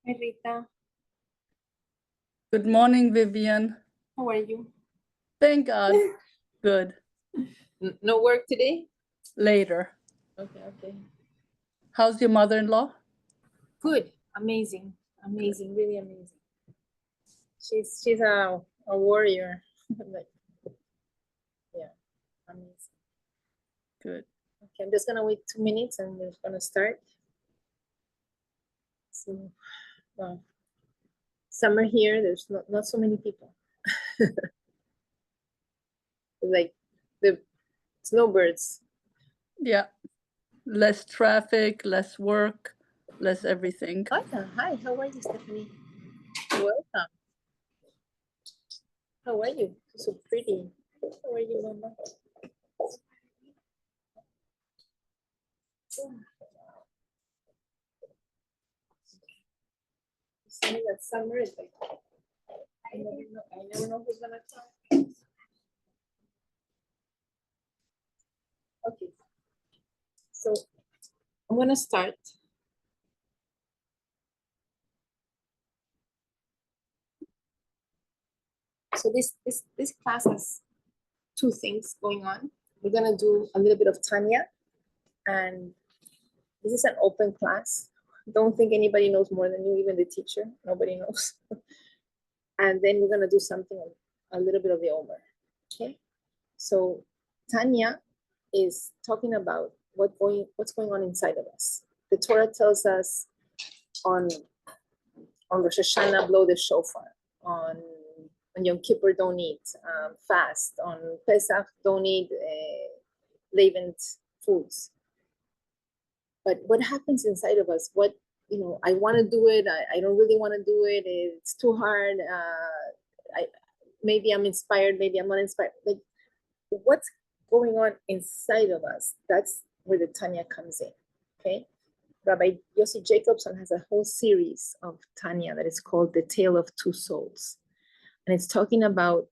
Hi, Rita. Good morning, Vivian. How are you? Thank God. Good. No work today? Later. Okay. How's your mother-in-law? Good. Amazing. Amazing. Really amazing. She's a warrior. Like, yeah, amazing. Good. Okay, I'm just gonna wait 2 minutes and we're gonna start. So, summer here, there's not so many people. Like the snowbirds. Yeah. Less traffic, less work, less everything. Hi, how are you, Stephanie? Welcome. How are you? So pretty. How are you, Mama? Saying that summer is like, I never know who's gonna come. Okay, so I'm gonna start. So this class has two things going on. We're gonna do a little bit of Tanya, and this is an open class. Don't think anybody knows more than you, even the teacher. Nobody knows. And then we're gonna do something, a little bit of the Omer. Okay. So Tanya is talking about what's going on inside of us. The Torah tells us on Rosh Hashanah, blow the shofar. On Yom Kippur, don't eat. Fast. On Pesach, don't eat leavened foods. But what happens inside of us? What, I want to do it. I don't really want to do it. It's too hard. Maybe I'm inspired. Maybe I'm not inspired. Like, what's going on inside of us? That's where the Tanya comes in. Okay. Rabbi Yossi Jacobson has a whole series of Tanya that is called The Tale of Two Souls. And it's talking about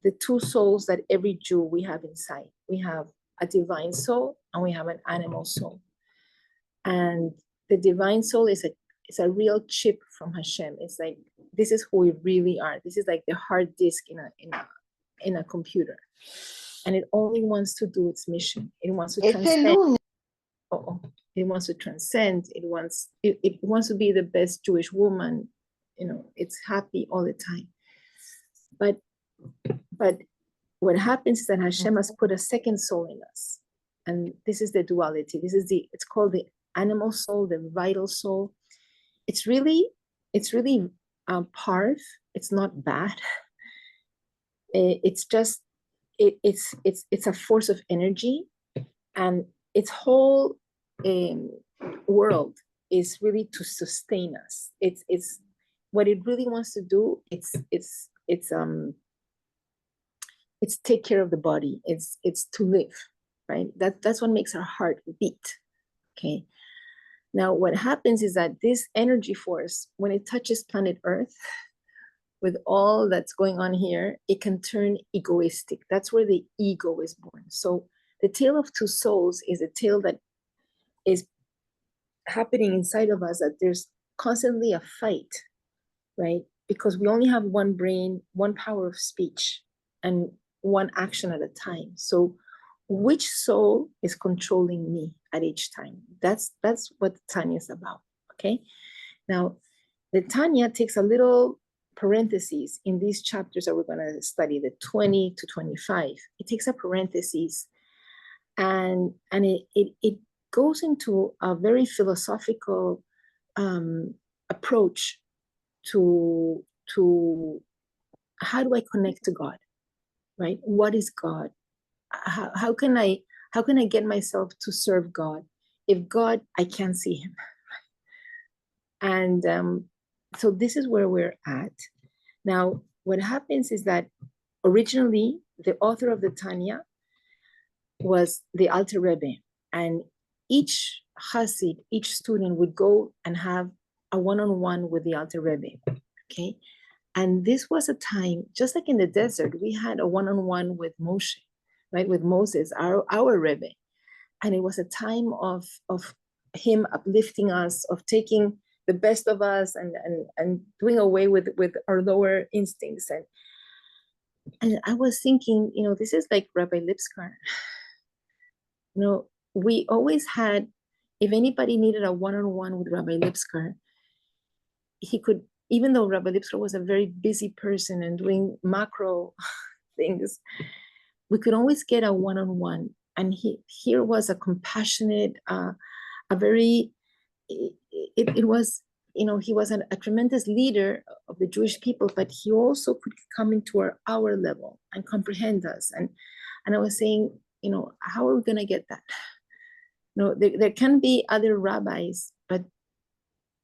the two souls that every Jew we have inside. We have a divine soul and we have an animal soul. And the divine soul is a real chip from Hashem. It's like, this is who we really are. This is like the hard disk in a computer. And it only wants to do its mission. It wants to transcend. It wants to transcend. It wants to be the best Jewish woman. It's happy all the time. But what happens is that Hashem has put a second soul in us. And this is the duality. It's called the animal soul, the vital soul. It's really parv. It's not bad. It's just, it's a force of energy, and its whole world is really to sustain us. It's what it really wants to do. It's take care of the body. It's to live, right? That's what makes our heart beat. Okay. Now, what happens is that this energy force, when it touches planet Earth, with all that's going on here, it can turn egoistic. That's where the ego is born. So the tale of two souls is a tale that is happening inside of us, that there's constantly a fight, right? Because we only have one brain, one power of speech, and one action at a time. So which soul is controlling me at each time? That's what Tanya is about, okay? Now, the Tanya takes a little parentheses in these chapters that we're going to study, the 20 to 25. It takes a parentheses, and it goes into a very philosophical approach to how do I connect to God, right? What is God? How can I get myself to serve God if God, I can't see him? And so this is where we're at. Now, what happens is that originally the author of the Tanya was the Alter Rebbe, and each Hasid, each student would go and have a one-on-one with the Alter Rebbe, okay? And this was a time, just like in the desert, we had a one-on-one with Moshe, right? With Moses, our Rebbe. And it was a time of him uplifting us, of taking the best of us and doing away with our lower instincts. And I was thinking, this is like Rabbi Lipskar. We always had, if anybody needed a one-on-one with Rabbi Lipskar, he could, even though Rabbi Lipskar was a very busy person and doing macro things, we could always get a one-on-one. And here was a compassionate, a very, it was, he was a tremendous leader of the Jewish people, but he also could come into our level and comprehend us. And I was saying, how are we going to get that? There can be other rabbis, but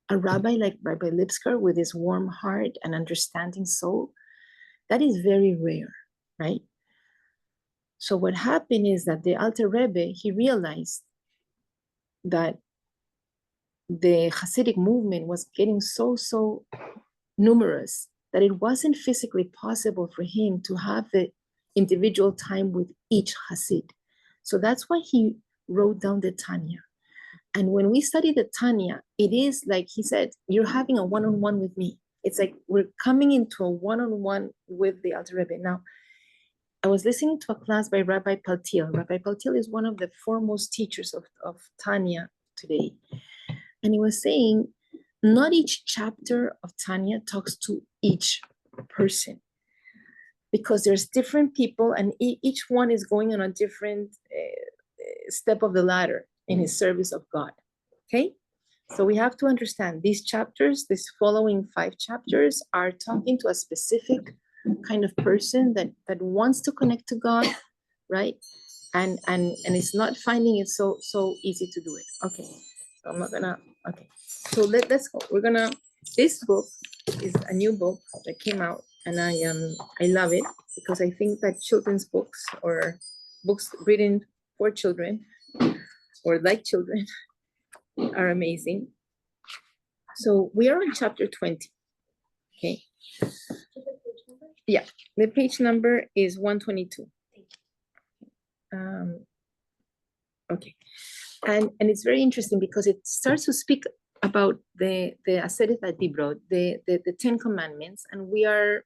a rabbi like Rabbi Lipskar with his warm heart and understanding soul, that is very rare, right? So what happened is that the Alter Rebbe, he realized that the Hasidic movement was getting so numerous that it wasn't physically possible for him to have the individual time with each Hasid. So that's why he wrote down the Tanya. And when we study the Tanya, it is like he said, you're having a one-on-one with me. It's like we're coming into a one-on-one with the Alter Rebbe. Now, I was listening to a class by Rabbi Paltiel. Rabbi Paltiel is one of the foremost teachers of Tanya today. And he was saying, not each chapter of Tanya talks to each person, because there's different people and each one is going on a different step of the ladder in his service of God, okay? So we have to understand these chapters, these following 5 chapters are talking to a specific kind of person that wants to connect to God, right? And it's not finding it so easy to do it. Okay, so I'm not gonna, okay. So let's go. This book is a new book that came out, and I love it because I think that children's books or books written for children or like children are amazing. So we are on chapter 20. Okay. Yeah, the page number is 122. Okay, and it's very interesting because it starts to speak about the Aseret HaDibrot, the 10 Commandments, and we are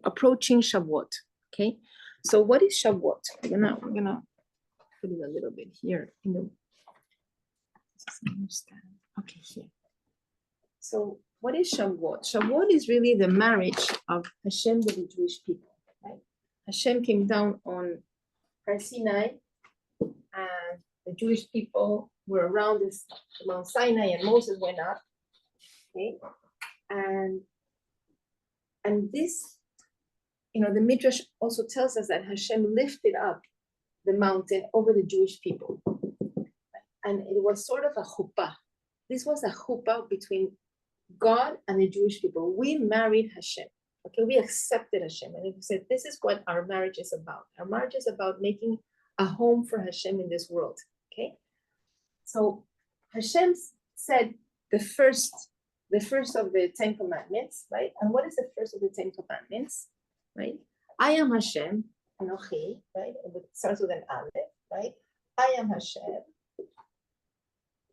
approaching Shavuot. Okay, so what is Shavuot? We're gonna put it a little bit here in the. Okay, here. So what is Shavuot? Shavuot is really the marriage of Hashem with the Jewish people. Right? Hashem came down on Har Sinai, and the Jewish people were around this Mount Sinai, and Moses went up. Okay, and this, the Midrash also tells us that Hashem lifted up the mountain over the Jewish people, and it was sort of a chuppah. This was a chuppah between God and the Jewish people. We married Hashem. Okay, we accepted Hashem, and we said, this is what our marriage is about. Our marriage is about making a home for Hashem in this world. Okay, so Hashem said the first of the 10 Commandments, right? And what is the first of the 10 Commandments, right? I am Hashem, Anochi, right? It starts with an Aleph, right? I am Hashem.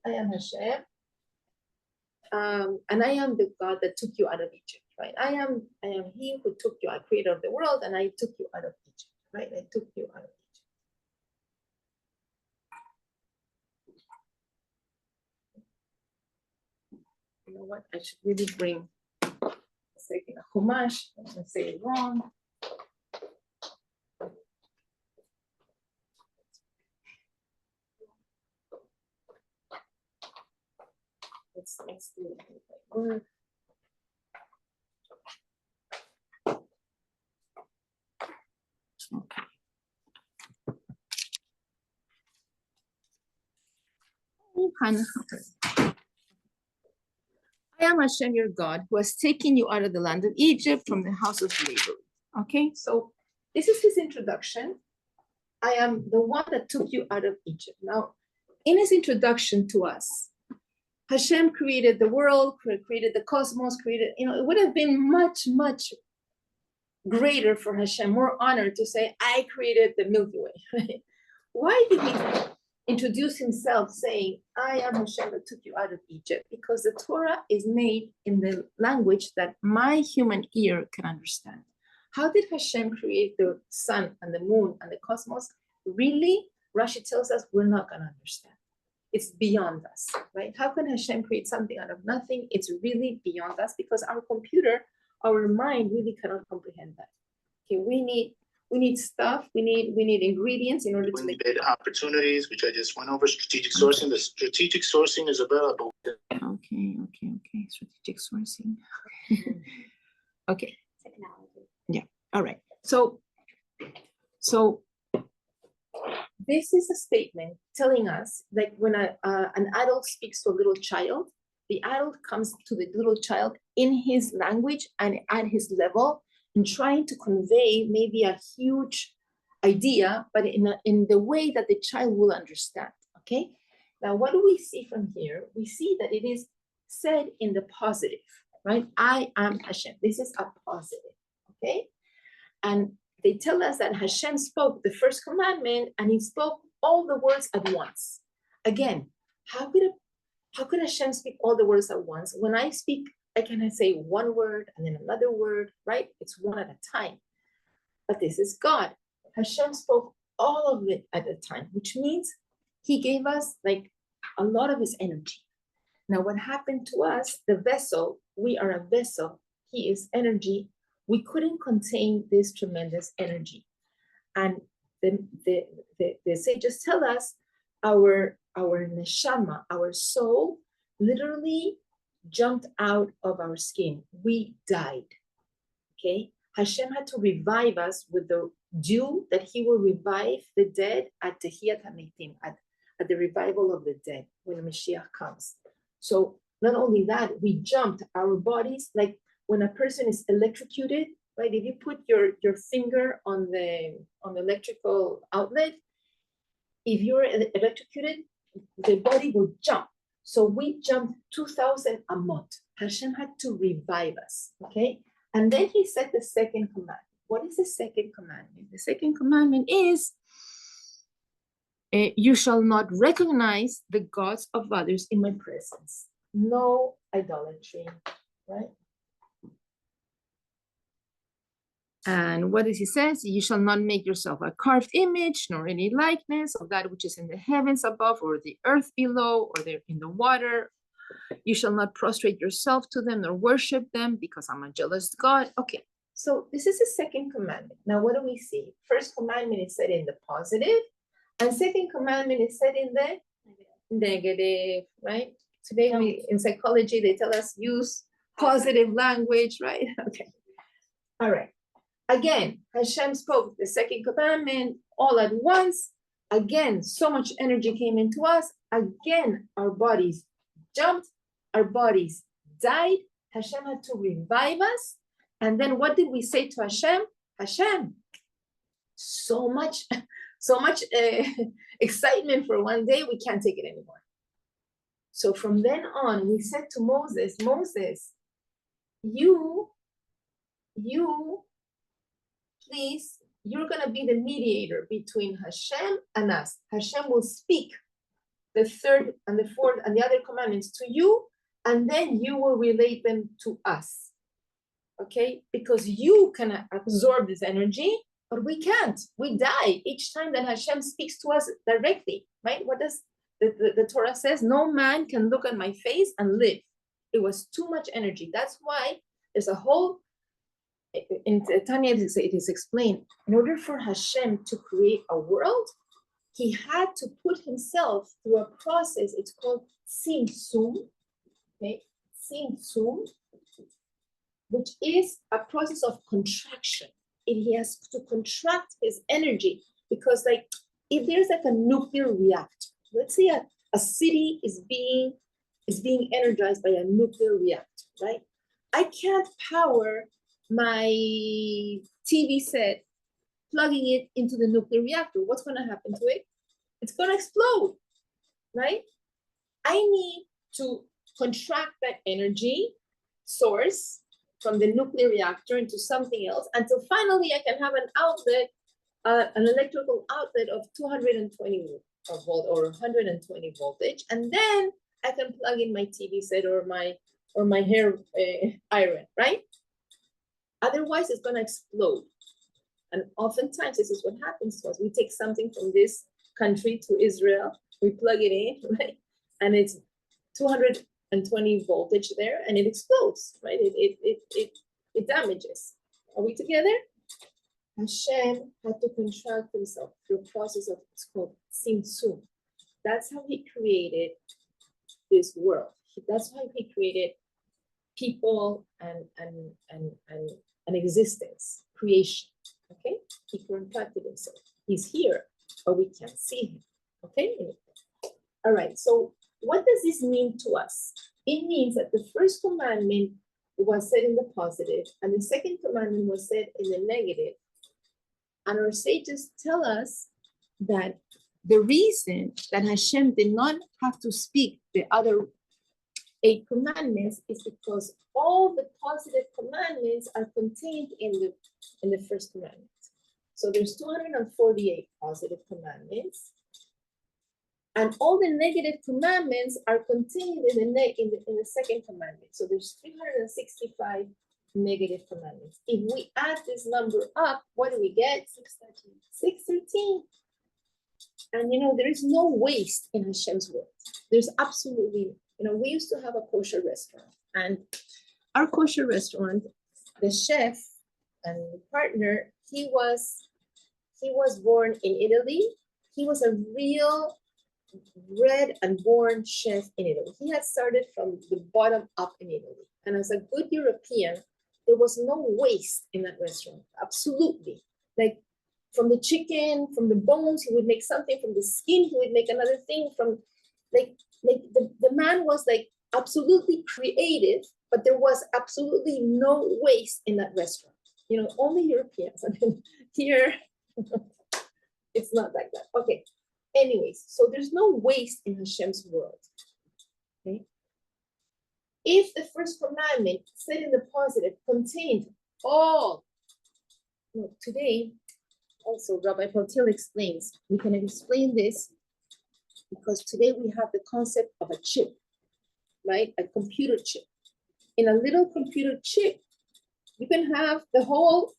I am Hashem. And I am the God that took you out of Egypt, right? I am He who took you, creator of the world, and I took you out of Egypt, right? I took you out of Egypt. You know what? I should really bring a second a chumash. I'm going to say it wrong. Let's do it by word. Okay. I am Hashem your God, who has taken you out of the land of Egypt from the house of slavery. Okay, so this is his introduction. I am the one that took you out of Egypt. Now, in his introduction to us, Hashem created the world, created the cosmos, it would have been much, much greater for Hashem, more honor to say, I created the Milky Way. Right? Why did he? introduce himself saying, I am Hashem that took you out of Egypt, because the Torah is made in the language that my human ear can understand. How did Hashem create the sun and the moon and the cosmos? Really, Rashi tells us we're not going to understand. It's beyond us, right? How can Hashem create something out of nothing? It's really beyond us, because our computer, our mind really cannot comprehend that. Okay, we need stuff, we need ingredients in order to make opportunities, which I just went over. Strategic sourcing. The strategic sourcing is available. Okay. Strategic sourcing. Okay. Technology. Yeah. All right. So this is a statement telling us, like, when an adult speaks to a little child, the adult comes to the little child in his language and at his level, and trying to convey maybe a huge idea, but in the way that the child will understand. Okay. Now, what do we see from here? We see that it is said in the positive, right? I am Hashem. This is a positive. Okay. And they tell us that Hashem spoke the first commandment, and he spoke all the words at once. Again, how could Hashem speak all the words at once? When I speak, I can say one word and then another word, right? It's one at a time. But this is God. Hashem spoke all of it at a time, which means he gave us like a lot of his energy. Now, what happened to us, the vessel, we are a vessel, he is energy. We couldn't contain this tremendous energy. And the sages tell us our neshama, our soul, literally jumped out of our skin. We died. Okay? Hashem had to revive us with the dew that he will revive the dead at Tehiyat HaMeitim, at the revival of the dead when Mashiach comes. So not only that, we jumped our bodies, like when a person is electrocuted, right? If you put your finger on the electrical outlet, if you're electrocuted, the body will jump. So we jumped 2,000 amot. Hashem had to revive us, okay? And then he said the second commandment. What is the second commandment? The second commandment is, you shall not recognize the gods of others in my presence. No idolatry, right? And what does he says? You shall not make yourself a carved image, nor any likeness of that which is in the heavens above, or the earth below, or in the water. You shall not prostrate yourself to them, nor worship them, because I'm a jealous God. Okay, so this is the second commandment. Now, what do we see? First commandment is said in the positive, and second commandment is said in the negative, right? Today, in psychology, they tell us use positive language, right? Okay, all right. Again, Hashem spoke the second commandment all at once. Again, so much energy came into us. Again, our bodies jumped, our bodies died. Hashem had to revive us. And then what did we say to Hashem? Hashem, so much excitement for one day, we can't take it anymore. So from then on, we said to Moses, you please, you're going to be the mediator between Hashem and us. Hashem will speak the third and the fourth and the other commandments to you, and then you will relate them to us. Okay? Because you can absorb this energy, but we can't. We die each time that Hashem speaks to us directly, right? What does the Torah says? No man can look at my face and live. It was too much energy. That's why there's a whole, in Tanya it is explained, in order for Hashem to create a world, he had to put himself through a process. It's called tzimtzum, okay? Tzimtzum, which is a process of contraction. He has to contract his energy, because like if there's like a nuclear reactor, let's say a city is being energized by a nuclear reactor, right? I can't power my TV set, plugging it into the nuclear reactor. What's going to happen to it? It's going to explode, right? I need to contract that energy source from the nuclear reactor into something else until finally I can have an outlet, an electrical outlet of 220 volt or 120 voltage, and then I can plug in my TV set or my hair iron, right? Otherwise, it's going to explode. And oftentimes, this is what happens to us. We take something from this country to Israel, we plug it in, right? And it's 220 voltage there, and it explodes, right? It damages. Are we together? Hashem had to contract himself through a process of what's called tzimtzum. That's how he created this world. That's how he created people and existence, creation. Okay, he contracted himself. He's here, but we can't see him. Okay, all right. So what does this mean to us? It means that the first commandment was said in the positive, and the second commandment was said in the negative. And our sages tell us that the reason that Hashem did not have to speak the other 8 commandments is because all the positive commandments are contained in the first commandment. So there's 248 positive commandments, and all the negative commandments are contained in the second commandment. So there's 365 negative commandments. If we add this number up, what do we get? 613. 613. And there is no waste in Hashem's world. There's absolutely, we used to have a kosher restaurant, and our kosher restaurant, the chef and the partner, he was born in Italy. He was a real bred and born chef in Italy. He had started from the bottom up in Italy. And as a good European, there was no waste in that restaurant. Absolutely. Like from the chicken, from the bones, he would make something. From the skin, he would make another thing. From the man was like absolutely creative, but there was absolutely no waste in that restaurant. Only Europeans. I mean, here, it's not like that. Okay. Anyways, so there's no waste in Hashem's world. Okay. If the first commandment, said in the positive, contained all, today, also Rabbi Patil explains, we can explain this because today we have the concept of a chip, right? A computer chip. In a little computer chip, you can have the whole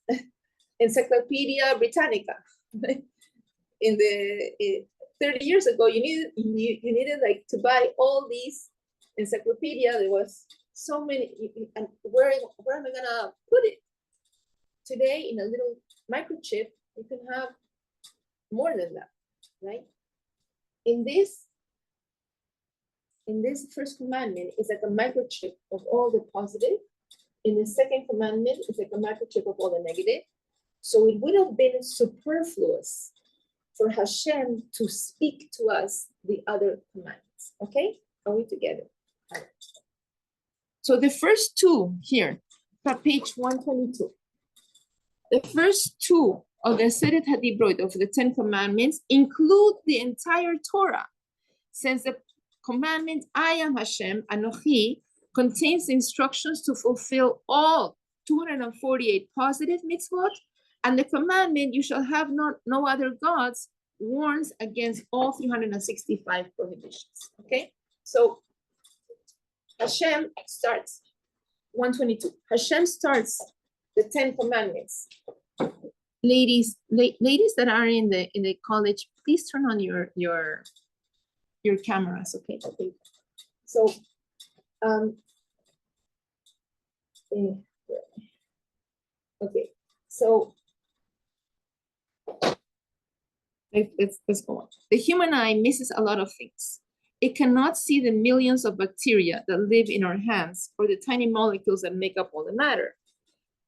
Encyclopedia Britannica. Right? 30 years ago, you needed like to buy all these encyclopedia. There was so many, and where am I gonna put it? Today, in a little microchip, you can have more than that, right? In this first commandment, it's like a microchip of all the positive. In the second commandment, it's like a microchip of all the negative. So it would have been superfluous for Hashem to speak to us the other commandments. Okay? Are we together? All right. So the first 2 here, page 122. The first 2 of the Aseret HaDibrot of the 10 commandments include the entire Torah, since the commandment I am Hashem, Anochi, contains the instructions to fulfill all 248 positive mitzvot, and the commandment you shall have no other gods warns against all 365 prohibitions. Okay, so Hashem starts 122. Hashem starts the 10 commandments. Ladies that are in the college, please turn on your cameras. Okay. So okay, so let's go on. The human eye misses a lot of things. It cannot see the millions of bacteria that live in our hands or the tiny molecules that make up all the matter.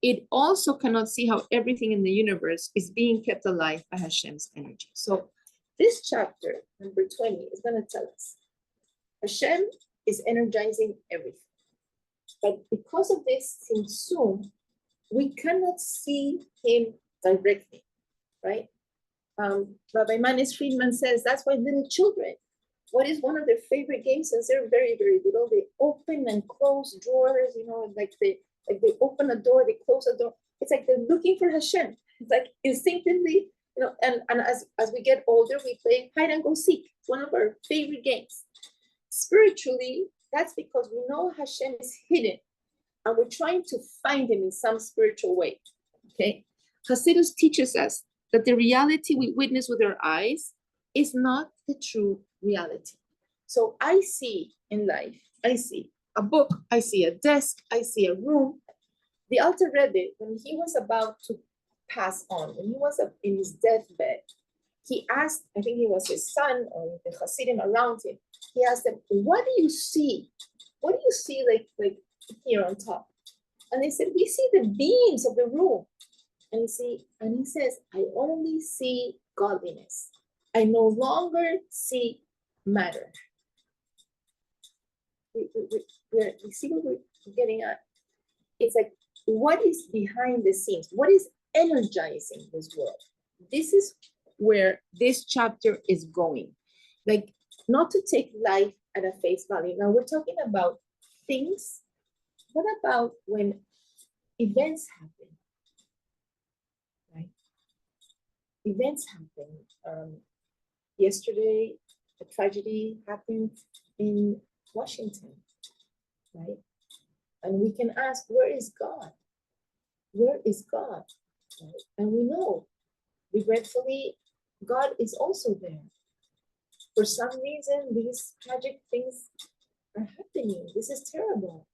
It also cannot see how everything in the universe is being kept alive by Hashem's energy. So this chapter, number 20, is going to tell us Hashem is energizing everything. But because of this tzimtzum, we cannot see him directly, right? Rabbi Manis Friedman says that's why little children, what is one of their favorite games since they're very, very little? They open and close drawers, like they open a door, they close a door. It's like they're looking for Hashem. It's like instinctively, you know, and as we get older, we play hide and go seek. It's one of our favorite games. Spiritually, that's because we know Hashem is hidden and we're trying to find him in some spiritual way. Okay. Hasidus teaches us that the reality we witness with our eyes is not the true reality. So I see in life, I see a book, I see a desk, I see a room. The Alter Rebbe, when he was about to pass on, when he was in his deathbed, he asked, I think it was his son or the Hasidim around him, he asked them, what do you see? What do you see like here on top? And they said, we see the beams of the room. And he says, I only see godliness. I no longer see matter. We see what we're getting at. It's like, what is behind the scenes? What is energizing this world? This is where this chapter is going. Like, not to take life at a face value. Now we're talking about things. What about when events happen? Right? Events happen. Yesterday, a tragedy happened in Washington, right? And we can ask, where is God? Where is God? Right? And we know, regretfully, God is also there. For some reason, these tragic things are happening. This is terrible,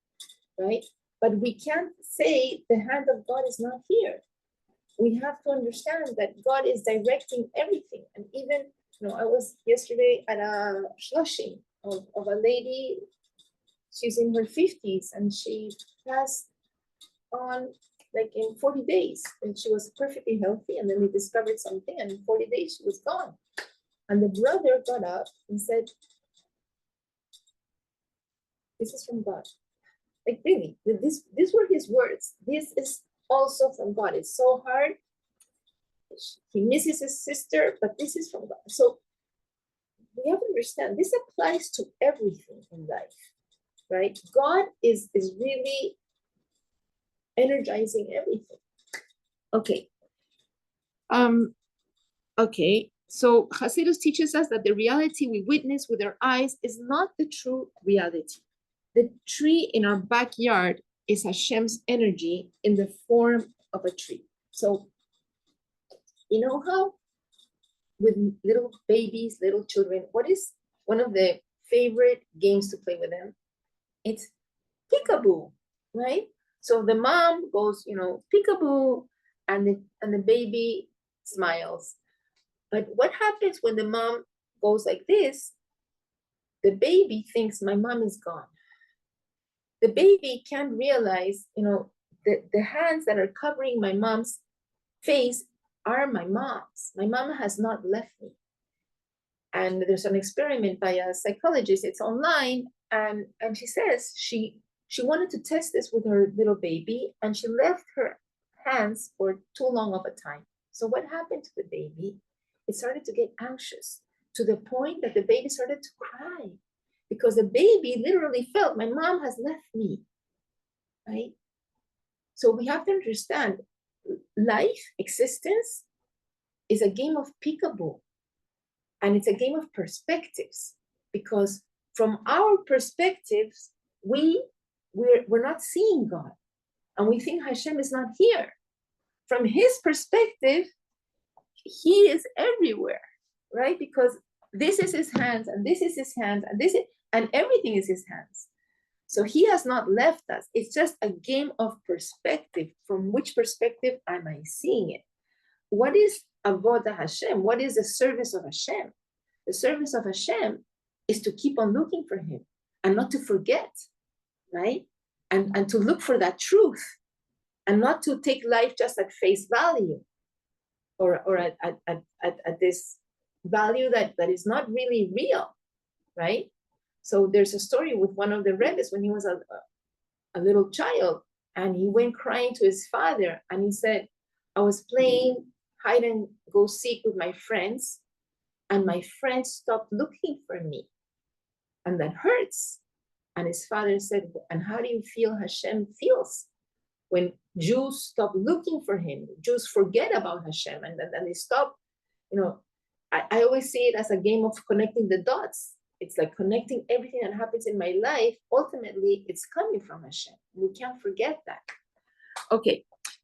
right? But we can't say the hand of God is not here. We have to understand that God is directing everything. And even, you know, I was yesterday at a shloshim of a lady. She's in her 50s and she passed on like in 40 days. And she was perfectly healthy. And then they discovered something, and in 40 days she was gone. And the brother got up and said, this is from God. Like, really, these were his words. This is also from God. It's so hard. He misses his sister, but this is from God. So we have to understand, this applies to everything in life, right? God is really energizing everything. Okay. Okay. So Hasidus teaches us that the reality we witness with our eyes is not the true reality. The tree in our backyard is Hashem's energy in the form of a tree. So, you know how with little babies, little children, what is one of the favorite games to play with them? It's peekaboo, right? So the mom goes, you know, peekaboo, and the baby smiles. But what happens when the mom goes like this? The baby thinks my mom is gone. The baby can't realize, you know, the hands that are covering my mom's face are my mom's. My mom has not left me. And there's an experiment by a psychologist, it's online, and she says she wanted to test this with her little baby, and she left her hands for too long of a time. So what happened to the baby? It started to get anxious to the point that the baby started to cry because the baby literally felt my mom has left me, right? So we have to understand life, existence is a game of peekaboo, and it's a game of perspectives, because from our perspectives, we're not seeing God, and we think Hashem is not here. From his perspective, he is everywhere, right? Because this is his hands, and this is his hands, and everything is his hands. So he has not left us. It's just a game of perspective. From which perspective am I seeing it? What is Avodah Hashem? What is the service of Hashem? The service of Hashem is to keep on looking for him and not to forget, right? And to look for that truth and not to take life just at face value or at this value that is not really real, right? So there's a story with one of the Rebbes when he was a little child, and he went crying to his father, and he said, I was playing hide and go seek with my friends, and my friends stopped looking for me, and that hurts. And his father said, and how do you feel Hashem feels when Jews stop looking for him? Jews forget about Hashem, and they stop I always see it as a game of connecting the dots. It's like connecting everything that happens in my life. Ultimately, it's coming from Hashem. We can't forget that. Okay,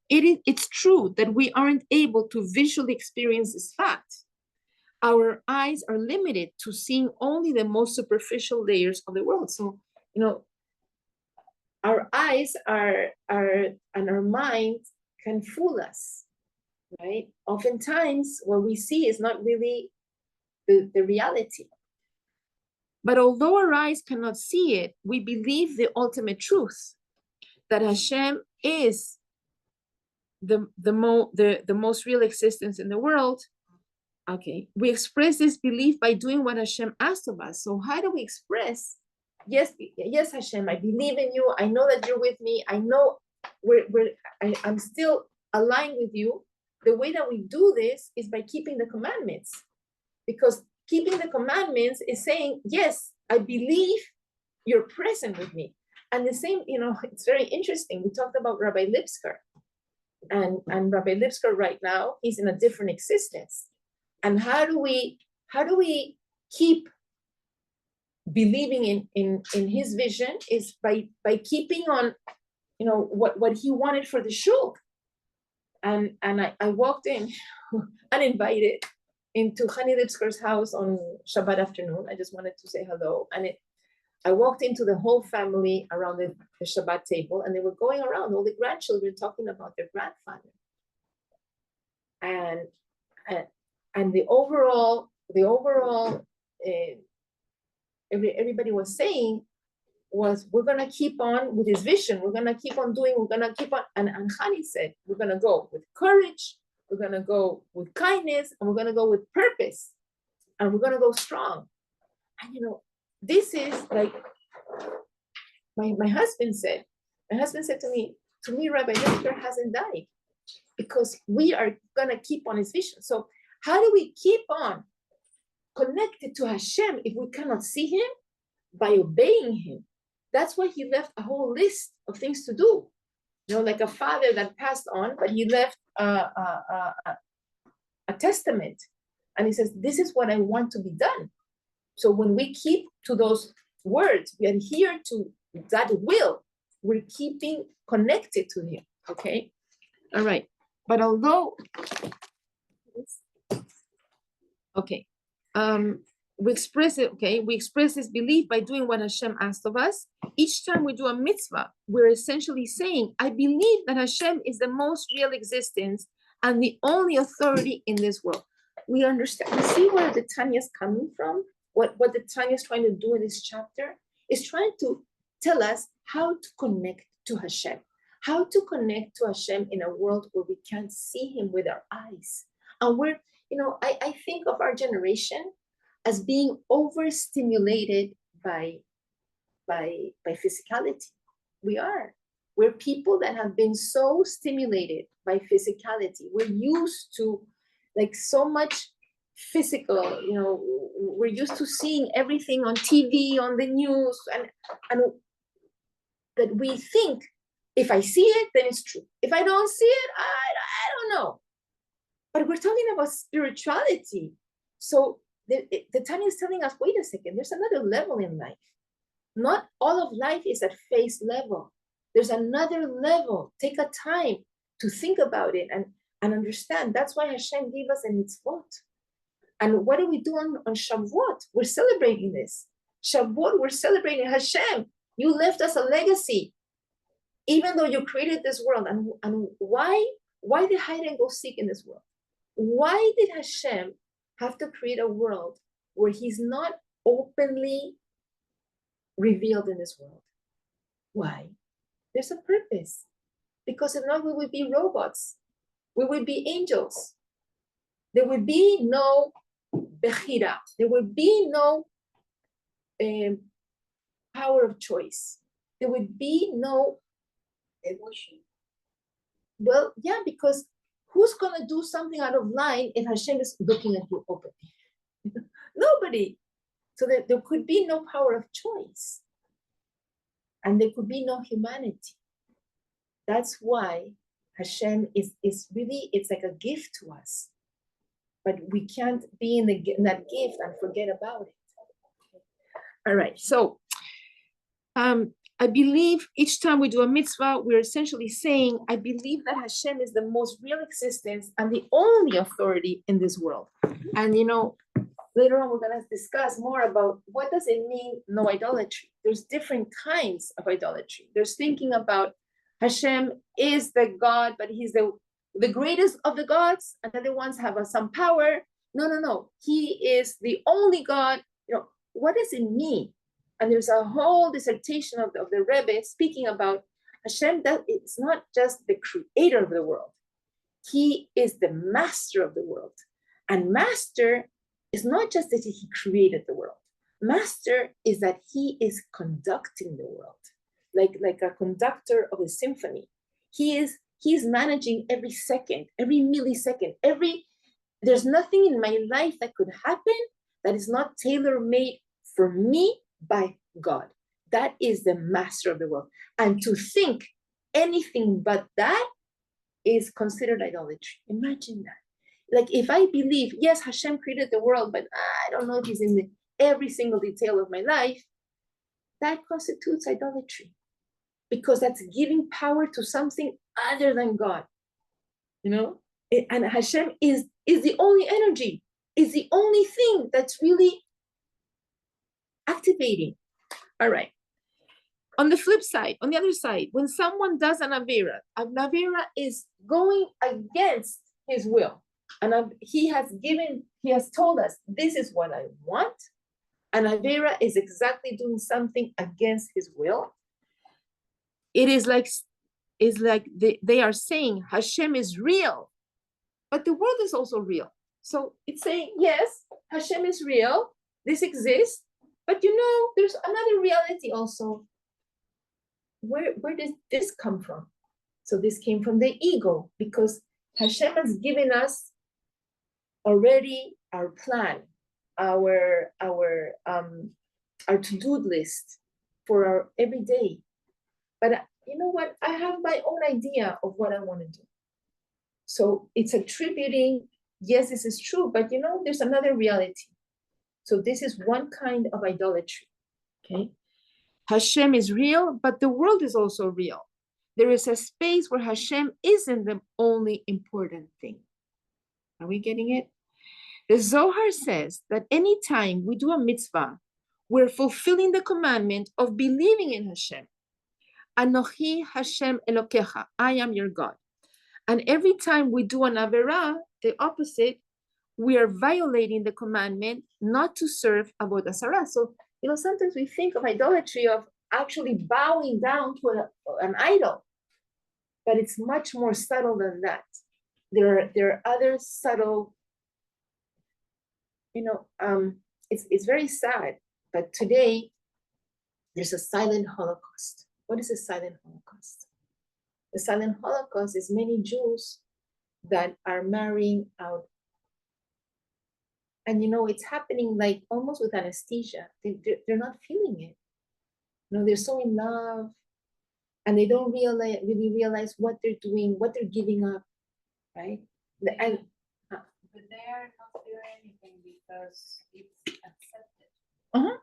it's true that we aren't able to visually experience this fact. Our eyes are limited to seeing only the most superficial layers of the world. So, our eyes and our mind can fool us, right? Oftentimes, what we see is not really the reality. But although our eyes cannot see it, we believe the ultimate truth, that Hashem is the most real existence in the world. Okay, we express this belief by doing what Hashem asked of us. So how do we express, yes, Hashem, I believe in you. I know that you're with me. I know I'm still aligned with you. The way that we do this is by keeping the commandments, because keeping the commandments is saying, yes, I believe you're present with me. And the same, it's very interesting. We talked about Rabbi Lipsker, and Rabbi Lipsker right now, he's in a different existence. And how do we keep believing in his vision is by keeping on, what he wanted for the shul. And I walked in uninvited into Hani Lipsker's house on Shabbat afternoon. I just wanted to say hello. And I walked into the whole family around the Shabbat table, and they were going around, all the grandchildren talking about their grandfather. And the overall everybody was saying was, we're going to keep on with this vision. We're going to keep on doing, we're going to keep on. And Hani said, we're going to go with courage. We're going to go with kindness, and we're going to go with purpose, and we're going to go strong. And, this is like my husband said to me, Rabbi Lipsker hasn't died, because we are going to keep on his vision. So how do we keep on connected to Hashem if we cannot see him? By obeying him. That's why he left a whole list of things to do. Like a father that passed on, but he left a testament. And he says, this is what I want to be done. So when we keep to those words, we adhere to that will, we're keeping connected to him. Okay? All right. But although, okay, we express this belief by doing what Hashem asked of us. Each time we do a mitzvah, we're essentially saying, I believe that Hashem is the most real existence and the only authority in this world. We understand. You see where the Tanya is coming from? What the Tanya is trying to do in this chapter is trying to tell us how to connect to Hashem, how to connect to Hashem in a world where we can't see him with our eyes. And we're, I think of our generation as being overstimulated by physicality. We're people that have been so stimulated by physicality. We're used to like so much physical, we're used to seeing everything on TV, on the news, and that we think, if I see it, then it's true. If I don't see it, I don't know. But we're talking about spirituality. So the Tanya is telling us, wait a second, there's another level in life. Not all of life is at face level. There's another level. Take a time to think about it and understand. That's why Hashem gave us a mitzvot. And what do we do on Shavuot? We're celebrating this. Shavuot, we're celebrating Hashem. You left us a legacy, even though you created this world. And why did hide and go seek in this world? Why did Hashem have to create a world where he's not openly revealed in this world? Why? There's a purpose. Because if not, we would be robots. We would be angels. There would be no bechira. There would be no power of choice. There would be no emotion. Well, yeah, because who's going to do something out of line if Hashem is looking at you openly? Nobody. So there could be no power of choice. And there could be no humanity. That's why Hashem is really, it's like a gift to us. but we can't be in that gift and forget about it. All right, so I believe each time we do a mitzvah, we're essentially saying, I believe that Hashem is the most real existence and the only authority in this world. And later on, we're going to discuss more about what does it mean, no idolatry. There's different kinds of idolatry. There's thinking about Hashem is the God, but he's the greatest of the gods, and the other ones have some power. No. He is the only God. What does it mean? And there's a whole dissertation of the Rebbe speaking about Hashem, that it's not just the creator of the world. He is the master of the world. And master is not just that he created the world. Master is that he is conducting the world, like a conductor of a symphony. He's managing every second, every millisecond, there's nothing in my life that could happen that is not tailor-made for me by God. That is the master of the world. And to think anything but that is considered idolatry. Imagine that. Like if I believe, yes, Hashem created the world, but I don't know if he's in every single detail of my life, that constitutes idolatry. Because that's giving power to something other than God. And Hashem is the only energy, is the only thing that's really activating. All right. On the flip side, on the other side, when someone does an avera is going against his will. And he has told us, this is what I want. And avera is exactly doing something against his will. It is like they are saying Hashem is real, but the world is also real. So it's saying, yes, Hashem is real, this exists, but there's another reality also. Where did this come from? So this came from the ego, because Hashem has given us already our plan, our to-do list for our everyday. But you know what? I have my own idea of what I want to do. So it's attributing, yes, this is true, but there's another reality. So this is one kind of idolatry. Okay. Hashem is real, but the world is also real. There is a space where Hashem isn't the only important thing. Are we getting it? The Zohar says that anytime we do a mitzvah, we're fulfilling the commandment of believing in Hashem. Anochi Hashem Elokecha, I am your God. And every time we do an avera, the opposite, we are violating the commandment not to serve avodah zarah. So, sometimes we think of idolatry of actually bowing down to an idol, but it's much more subtle than that. There are other subtle, it's very sad, but today there's a silent Holocaust. What is a silent Holocaust? The silent Holocaust is many Jews that are marrying out. And it's happening like almost with anesthesia. They're not feeling it. They're so in love, and they don't really realize what they're doing, what they're giving up, right? But they are not doing anything because it's accepted. Uh-huh.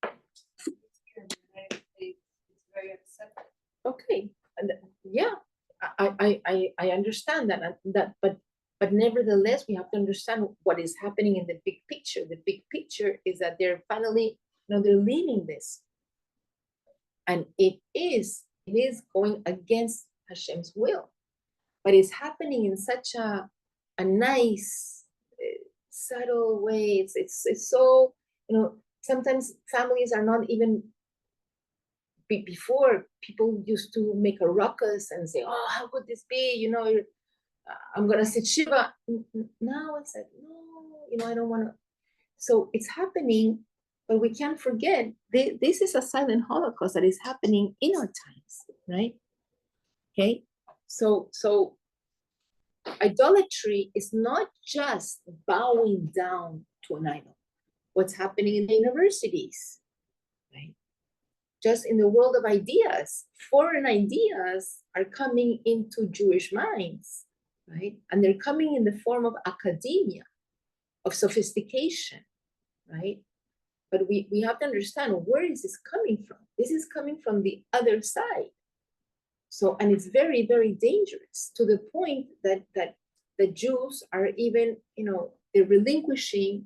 Here in the United States, it's very accepted. Okay, and yeah, I understand that, but nevertheless, we have to understand what is happening in the big picture. The big picture is that they're finally, they're leaving this, and it is going against Hashem's will, but it's happening in such a nice, subtle way. It's so sometimes families are not even. Before, people used to make a ruckus and say, "Oh, how could this be? I'm gonna sit shiva." Now it's like, no, I don't want to. So it's happening, but we can't forget this is a silent Holocaust that is happening in our times, right? Okay, so idolatry is not just bowing down to an idol. What's happening in the universities, right? Just in the world of ideas, foreign ideas are coming into Jewish minds, right? And they're coming in the form of academia, of sophistication, right? But we have to understand, where is this coming from? This is coming from the other side. So, and it's very, very dangerous, to the point that the Jews are even, they're relinquishing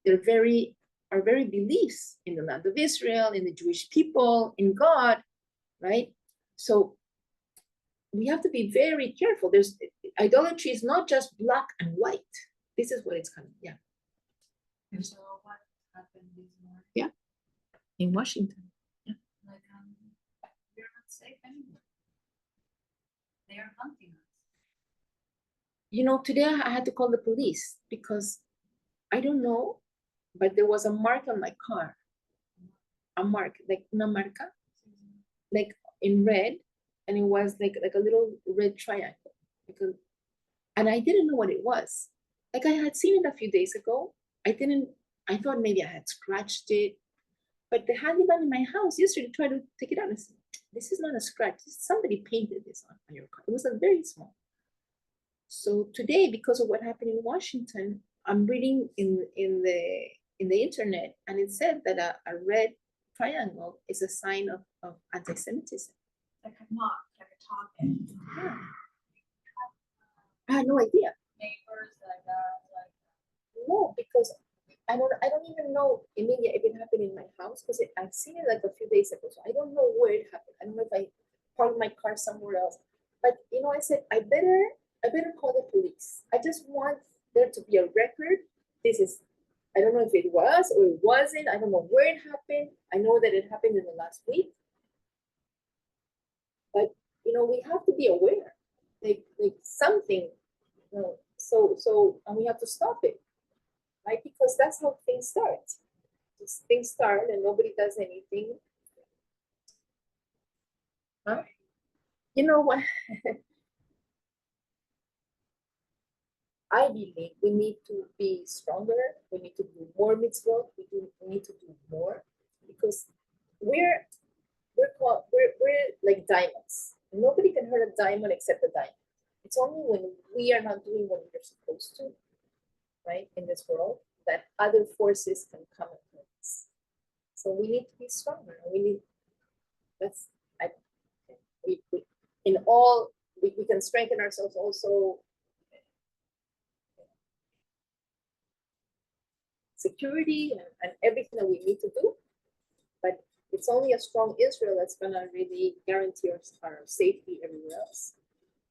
their very beliefs in the land of Israel, in the Jewish people, in God, right? So we have to be very careful. Idolatry is not just black and white. This is what it's coming. Yeah. And so what happened this morning? Yeah. In Washington. Yeah. Like, we're not safe anymore. They are hunting us. Today I had to call the police because I don't know, but there was a mark on my car. A mark, like una marca, like in red, and it was like a little red triangle. And I didn't know what it was. Like, I had seen it a few days ago. I thought maybe I had scratched it, but the handyman in my house yesterday tried to take it out and said, this is not a scratch. Somebody painted this on your car. It was a very small. So today, because of what happened in Washington, I'm reading in the internet, and it said that a red triangle is a sign of anti-Semitism. Like a mock, like a topic. Yeah. I had no idea. Neighbors like that, like No, because I don't even know, Emilia, if it happened in my house, because I've seen it like a few days ago. So I don't know where it happened. I don't know if I parked my car somewhere else. But I said I better call the police. I just want there to be a record. I don't know if it was or it wasn't. I don't know where it happened. I know that it happened in the last week. But we have to be aware, like something. So and we have to stop it, right? Because that's how things start. Things start and nobody does anything. Huh? You know what? I believe we need to be stronger. We need to do more mitzvot. We need to do more, because we're like diamonds. Nobody can hurt a diamond except a diamond. It's only when we are not doing what we're supposed to, right, in this world, that other forces can come and hurt us. So we need to be stronger. We can strengthen ourselves also. Security and everything that we need to do, but it's only a strong Israel that's going to really guarantee our safety everywhere else.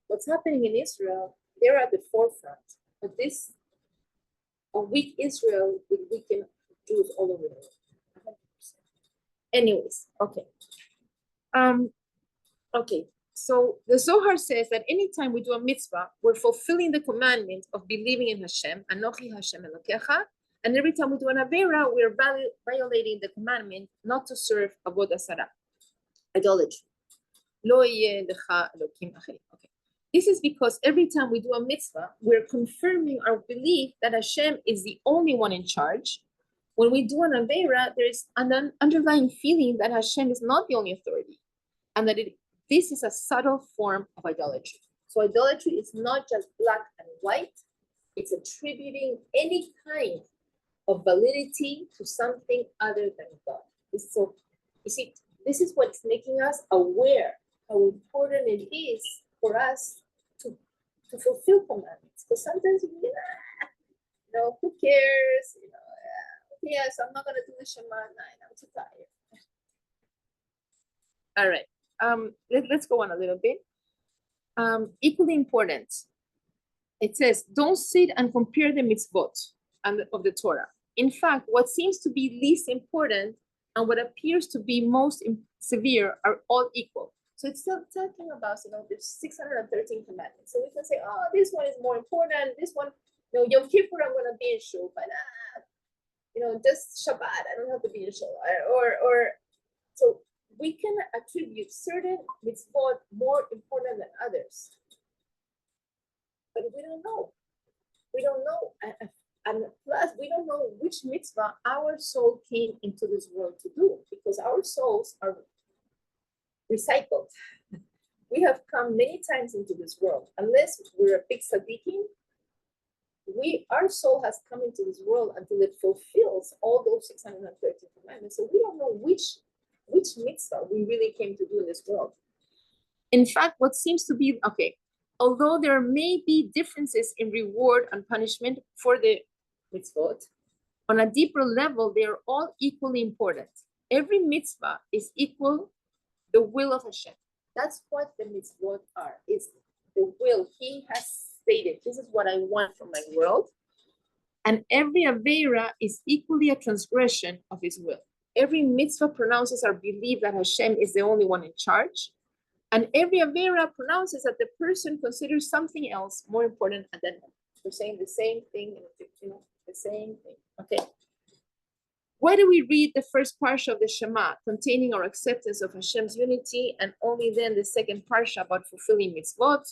What's happening in Israel, they're at the forefront, but a weak Israel will weaken Jews all over the world. 100%. Anyways, okay. Okay, so the Zohar says that anytime we do a mitzvah, we're fulfilling the commandment of believing in Hashem, Anochi Hashem Elokecha. And every time we do an avera, we're violating the commandment not to serve avodah zarah, idolatry. Lo yeh lecha elokim acherim. Okay. This is because every time we do a mitzvah, we're confirming our belief that Hashem is the only one in charge. When we do an avera, there's an underlying feeling that Hashem is not the only authority, and that this is a subtle form of idolatry. So idolatry is not just black and white. It's attributing any kind of validity to something other than God. So, you see, this is what's making us aware how important it is for us to fulfill commandments. Because sometimes we who cares? Yes, I'm not gonna do the Shema 9. I'm too tired. All right. Let's go on a little bit. Equally important. It says, don't sit and compare the mitzvot of the Torah. In fact, what seems to be least important and what appears to be most severe are all equal. So it's still talking about, there's 613 commandments. So we can say, oh, this one is more important. This one, Yom Kippur, I'm going to be in shul, but just Shabbat, I don't have to be in shul. So we can attribute certain mitzvot more important than others. But we don't know. We don't know. And plus, we don't know which mitzvah our soul came into this world to do, because our souls are recycled. we have come many times into this world. Unless we're a big tzaddikim, our soul has come into this world until it fulfills all those 613 commandments. So we don't know which mitzvah we really came to do in this world. In fact, what seems to be, okay, although there may be differences in reward and punishment for the mitzvot, on a deeper level, they are all equally important. Every mitzvah is equal the will of Hashem. That's what the mitzvot are. It's the will. He has stated, this is what I want from my world. And every aveira is equally a transgression of his will. Every mitzvah pronounces our belief that Hashem is the only one in charge. And every aveira pronounces that the person considers something else more important than him. We're saying the same thing, the same thing. Okay. Why do we read the first parsha of the Shema, containing our acceptance of Hashem's unity, and only then the second parsha about fulfilling mitzvot?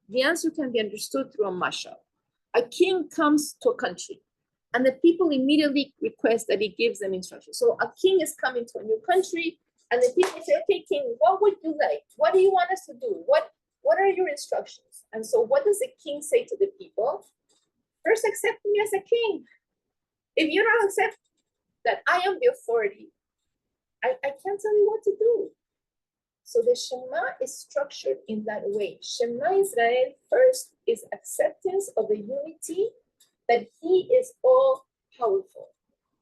The answer can be understood through a mashal. A king comes to a country, and the people immediately request that he gives them instructions. So a king is coming to a new country, and the people say, okay, king, what would you like? What do you want us to do? What are your instructions? And so what does the king say to the people? First, accept me as a king. If you don't accept that I am the authority, I can't tell you what to do. So the Shema is structured in that way. Shema Israel first is acceptance of the unity, that he is all powerful,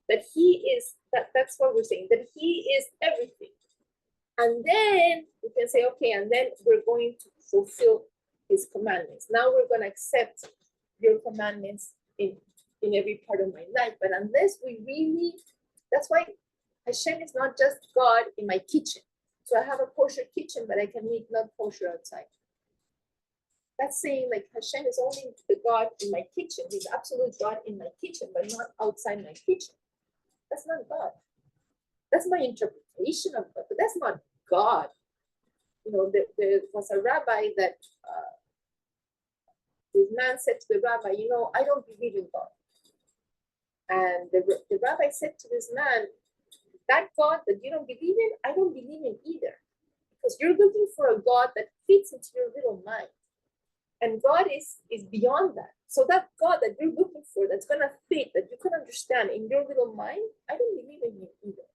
that he is, that's what we're saying, that he is everything. And then we can say, okay, and then we're going to fulfill his commandments. Now we're going to accept your commandments in every part of my life. But unless we really, that's why Hashem is not just God in my kitchen. So I have a kosher kitchen, but I can eat not kosher outside. That's saying like Hashem is only the God in my kitchen. He's absolute God in my kitchen, but not outside my kitchen. That's not God. That's my interpretation of God, but that's not God. There was a rabbi that this man said to the rabbi, I don't believe in God. And the rabbi said to this man, that God that you don't believe in, I don't believe in either. Because you're looking for a God that fits into your little mind. And God is beyond that. So that God that you're looking for, that's going to fit, that you can understand in your little mind, I don't believe in him either.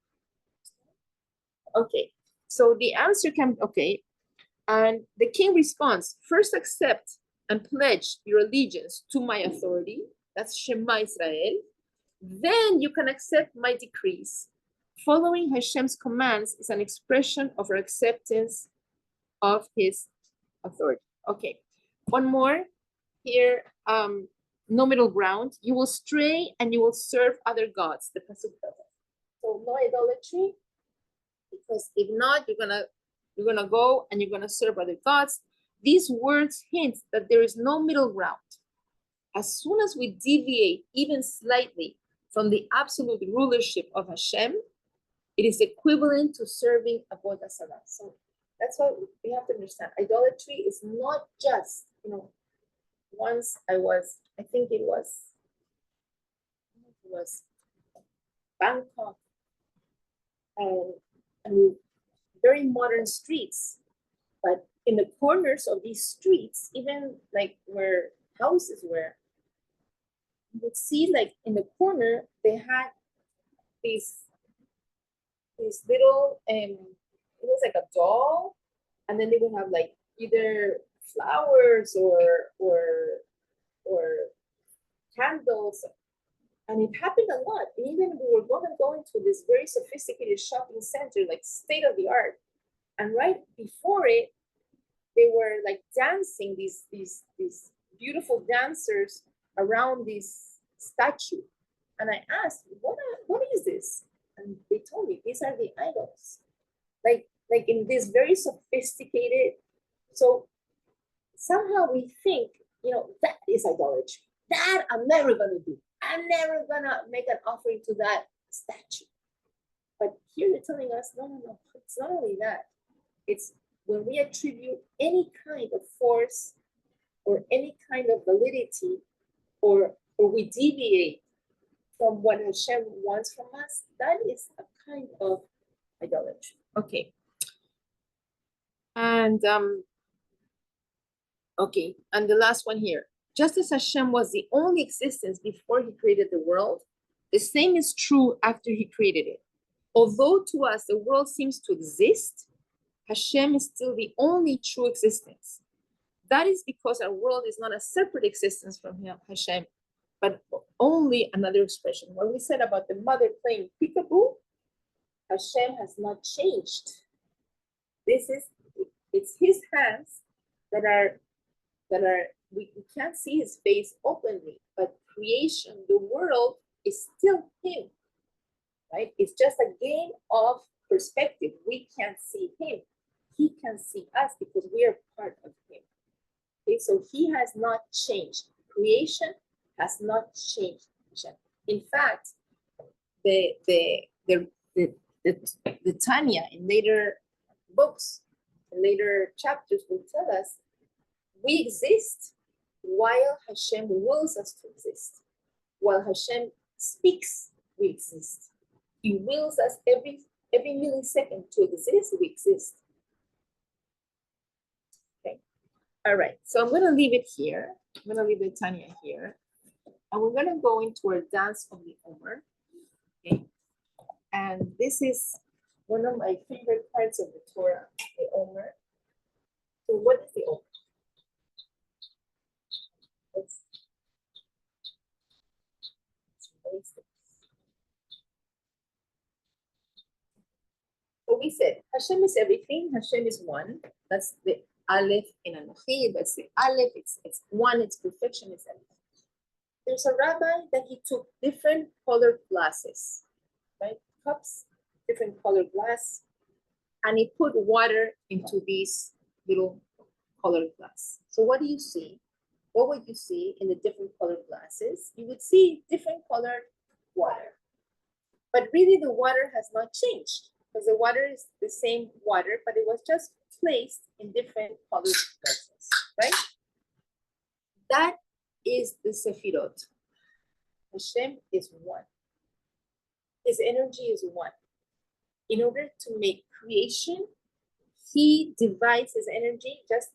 Okay, so the answer can, okay. And the king responds, first accept and pledge your allegiance to my authority. That's Shema Israel. Then you can accept my decrees. Following Hashem's commands is an expression of our acceptance of his authority. Okay, one more here, no middle ground. You will stray and you will serve other gods, the pasuk tells us. So no idolatry, because if not, you're gonna go and you're gonna serve other gods. These words hint that there is no middle ground. As soon as we deviate even slightly from the absolute rulership of Hashem, it is equivalent to serving avodah zarah. So that's what we have to understand. Idolatry is not just, once I think it was Bangkok, and very modern streets, but in the corners of these streets, even like where houses were, you would see like in the corner, they had these little, it was like a doll, and then they would have like either flowers or candles, and it happened a lot. And even we were going to this very sophisticated shopping center, like state of the art, and right before it, they were like dancing, these beautiful dancers around this statue, and I asked, what is this? And they told me these are the idols, like in this very sophisticated. So somehow we think, that is idolatry. That I'm never gonna do. I'm never gonna make an offering to that statue. But here they're telling us, no. It's not only that. It's when we attribute any kind of force or any kind of validity, or we deviate from what Hashem wants from us, that is a kind of idolatry. Okay. And Okay, and the last one here. Just as Hashem was the only existence before he created the world, the same is true after he created it. Although to us the world seems to exist, Hashem is still the only true existence. That is because our world is not a separate existence from Hashem, but only another expression. What we said about the mother playing peekaboo, Hashem has not changed. It's his hands that are, we can't see his face openly, but creation, the world is still him, right? It's just a game of perspective. We can't see him. He can see us because we are part of him. Okay, so he has not changed. Creation has not changed. In fact, the Tanya in later books, in later chapters will tell us we exist while Hashem wills us to exist. While Hashem speaks, we exist. He wills us every millisecond to exist, we exist. Okay. All right. So I'm going to leave it here. I'm going to leave the Tanya here. And we're going to go into our dance of the Omer. Okay. And this is one of my favorite parts of the Torah, the Omer. So what is the Omer? So we said Hashem is everything. Hashem is one. That's the Aleph in Anochi. That's the Aleph. It's one. It's perfection. It's everything. There's a rabbi that he took different colored glasses, right? Cups, different colored glass, and he put water into these little colored glass. So what do you see? What would you see in the different colored glasses? You would see different colored water. But really the water has not changed because the water is the same water, but it was just placed in different colored glasses, right? That is the Sefirot. Hashem is one. His energy is one. In order to make creation, he divides his energy just,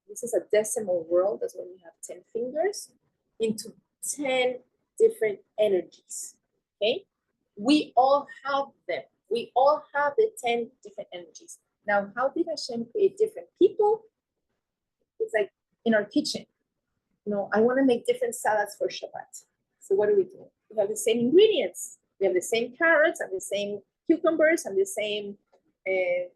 this is a decimal world, that's why we have 10 fingers, into 10 different energies, okay? We all have them. We all have the 10 different energies. Now, how did Hashem create different people? It's like in our kitchen. You know, I want to make different salads for Shabbat. So what do? We have the same ingredients. We have the same carrots and the same cucumbers and the same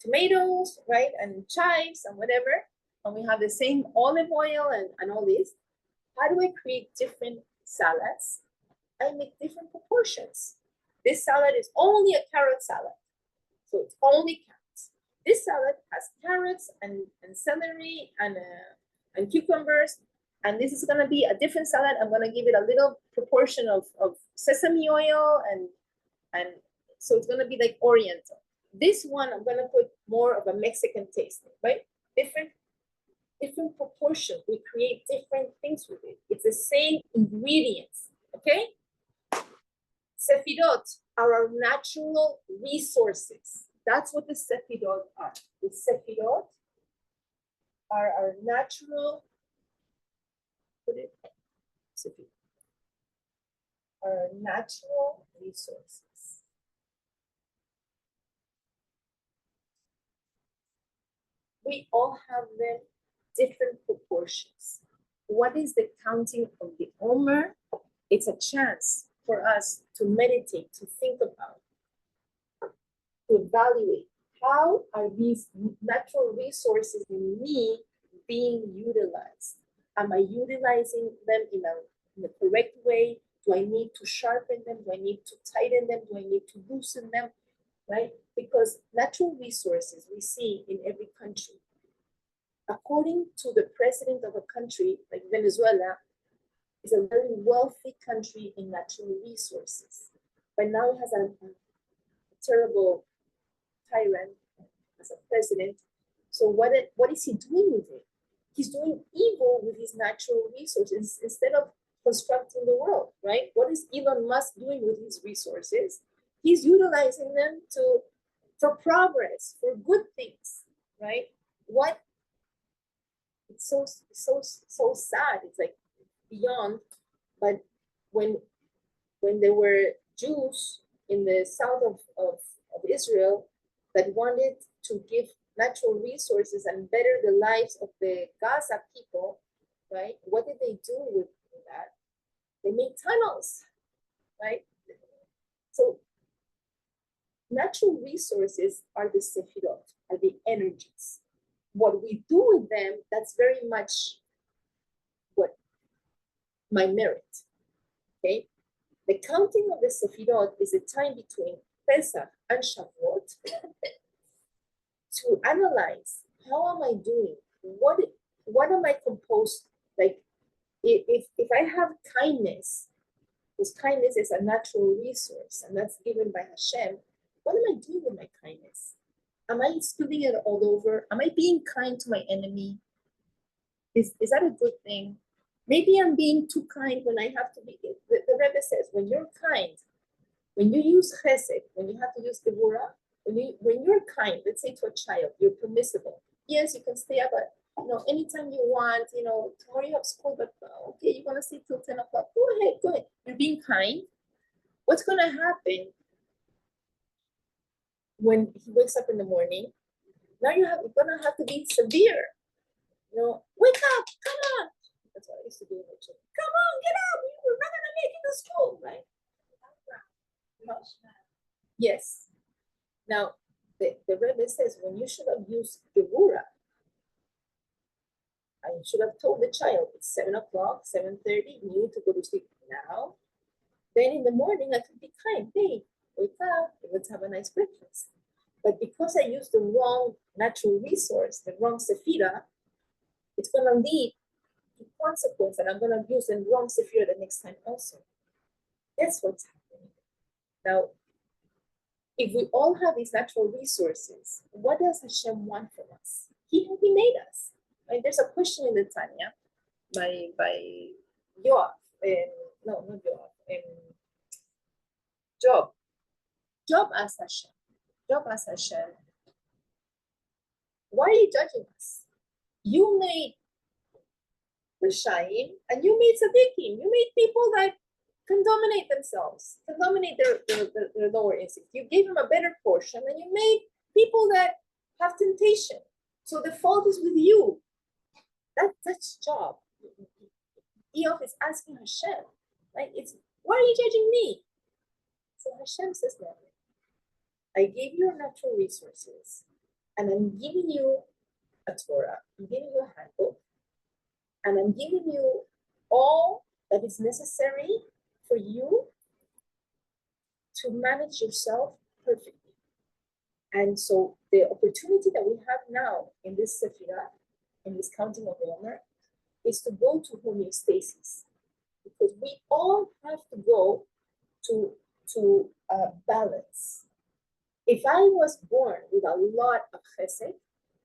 tomatoes, right? And chives and whatever. And we have the same olive oil and all this. How do I create different salads? I make different proportions. This salad is only a carrot salad. So it's only carrots. This salad has carrots and celery and cucumbers. And this is going to be a different salad. I'm going to give it a little proportion of sesame oil. And so it's going to be like Oriental. This one, I'm going to put more of a Mexican taste, right? Different proportions. We create different things with it. It's the same ingredients, okay? Sefirot are our natural resources. That's what the Sefirot are. The Sefirot are our natural, our natural resources. We all have them different proportions. What is the counting of the Omer? It's a chance for us to meditate, to think about, to evaluate how are these natural resources in me being utilized? Am I utilizing them in a correct way? Do I need to sharpen them? Do I need to tighten them? Do I need to loosen them? Right? Because natural resources we see in every country. According to the president of a country like Venezuela, is a very wealthy country in natural resources. But now it has a terrible tyrant as a president. So what is he doing with it? He's doing evil with his natural resources instead of constructing the world, right? What is Elon Musk doing with his resources? He's utilizing them for progress, for good things, right? it's so sad. It's like beyond. But when there were Jews in the south of Israel that wanted to give natural resources and better the lives of the Gaza people, right? What did they do with that? They made tunnels, right? So natural resources are the Sefirot, are the energies. What we do with them, that's very much what my merit, okay? The counting of the Sefirot is a time between Pesach and Shavuot to analyze how am I doing? What am I composed? Like if I have kindness, because kindness is a natural resource and that's given by Hashem, what am I doing with my kindness? Am I spilling it all over? Am I being kind to my enemy? Is that a good thing? Maybe I'm being too kind when I have to be. The Rebbe says, when you're kind, when you use chesed, when you have to use gevura, when you're kind, let's say to a child, you're permissible. Yes, you can stay up at, anytime you want, tomorrow you have school, but okay, you're gonna stay till 10 o'clock. Go ahead. You're being kind. What's gonna happen when he wakes up in the morning? Now you're gonna have to be severe. Wake up, come on. That's what I used to do with my children. Come on, get up. We're not gonna make it to school, right? No. Yes. Now, the Rebbe says when you should have used gevura, I should have told the child it's 7 o'clock, 7:30, you need to go to sleep now. Then in the morning I could be kind. Hey, wake up, let's have a nice breakfast. But because I used the wrong natural resource, the wrong sefira, it's gonna lead to consequence that I'm gonna use the wrong sefira the next time also. That's what's happening. Now, if we all have these natural resources, what does Hashem want from us? He made us. Right? There's a question in the Tanya by Yoav, no, not Yoav, Job. Job asked Hashem, why are you judging us? You made Rishaim and you made Tzaddikim. You made people that can dominate themselves, can dominate their lower instincts. You gave them a better portion and you made people that have temptation. So the fault is with you. That's job. Eof is asking Hashem, right? It's, why are you judging me? So Hashem says, no, I gave you natural resources and I'm giving you a Torah, I'm giving you a handbook, and I'm giving you all that is necessary for you to manage yourself perfectly. And so the opportunity that we have now in this Sefirah, in this counting of the Omer, is to go to homeostasis. Because we all have to go to balance. If I was born with a lot of chesed,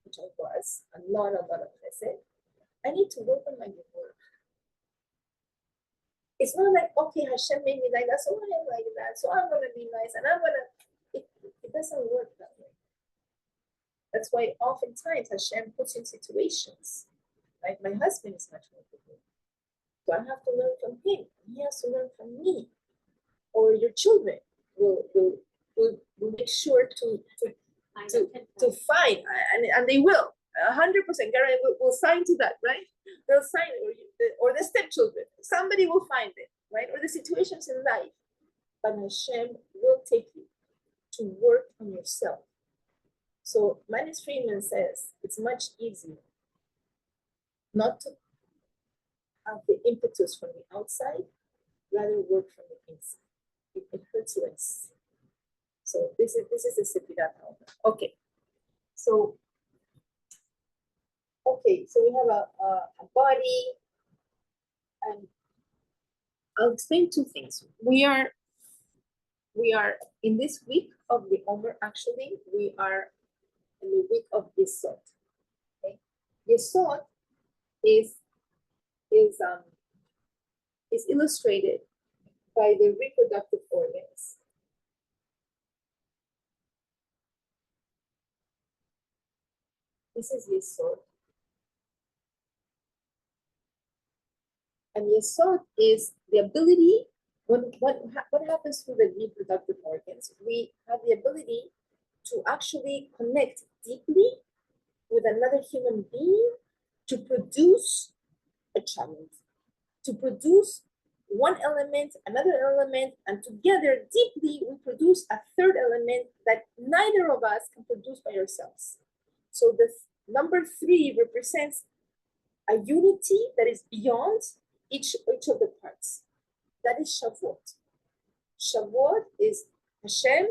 which I was, a lot of chesed, I need to work on my work. It's not like, okay, Hashem made me like that, so I am like that, so I'm gonna be nice, and I'm gonna, it doesn't work that way. That's why oftentimes Hashem puts in situations, like my husband is much more good. So I have to learn from him, and he has to learn from me. Or your children will make sure to find, and they will, 100% guarantee will sign to that, right? They'll sign, or the stepchildren, somebody will find it, right? Or the situations in life. But Hashem will take you to work on yourself. So Manis Friedman says it's much easier not to have the impetus from the outside, rather work from the inside. It hurts less. So this is the Sefirah. Okay. So we have a body, and I'll explain two things. We are in this week of the Omer, actually, we are in the week of Yesod. Okay? Yesod is illustrated by the reproductive organs. This is Yesod. And yesod is the ability, what happens through the reproductive organs? We have the ability to actually connect deeply with another human being to produce a child, to produce one element, another element, and together deeply we produce a third element that neither of us can produce by ourselves. So the number 3 represents a unity that is beyond each of the parts. That is Shavuot. Shavuot is Hashem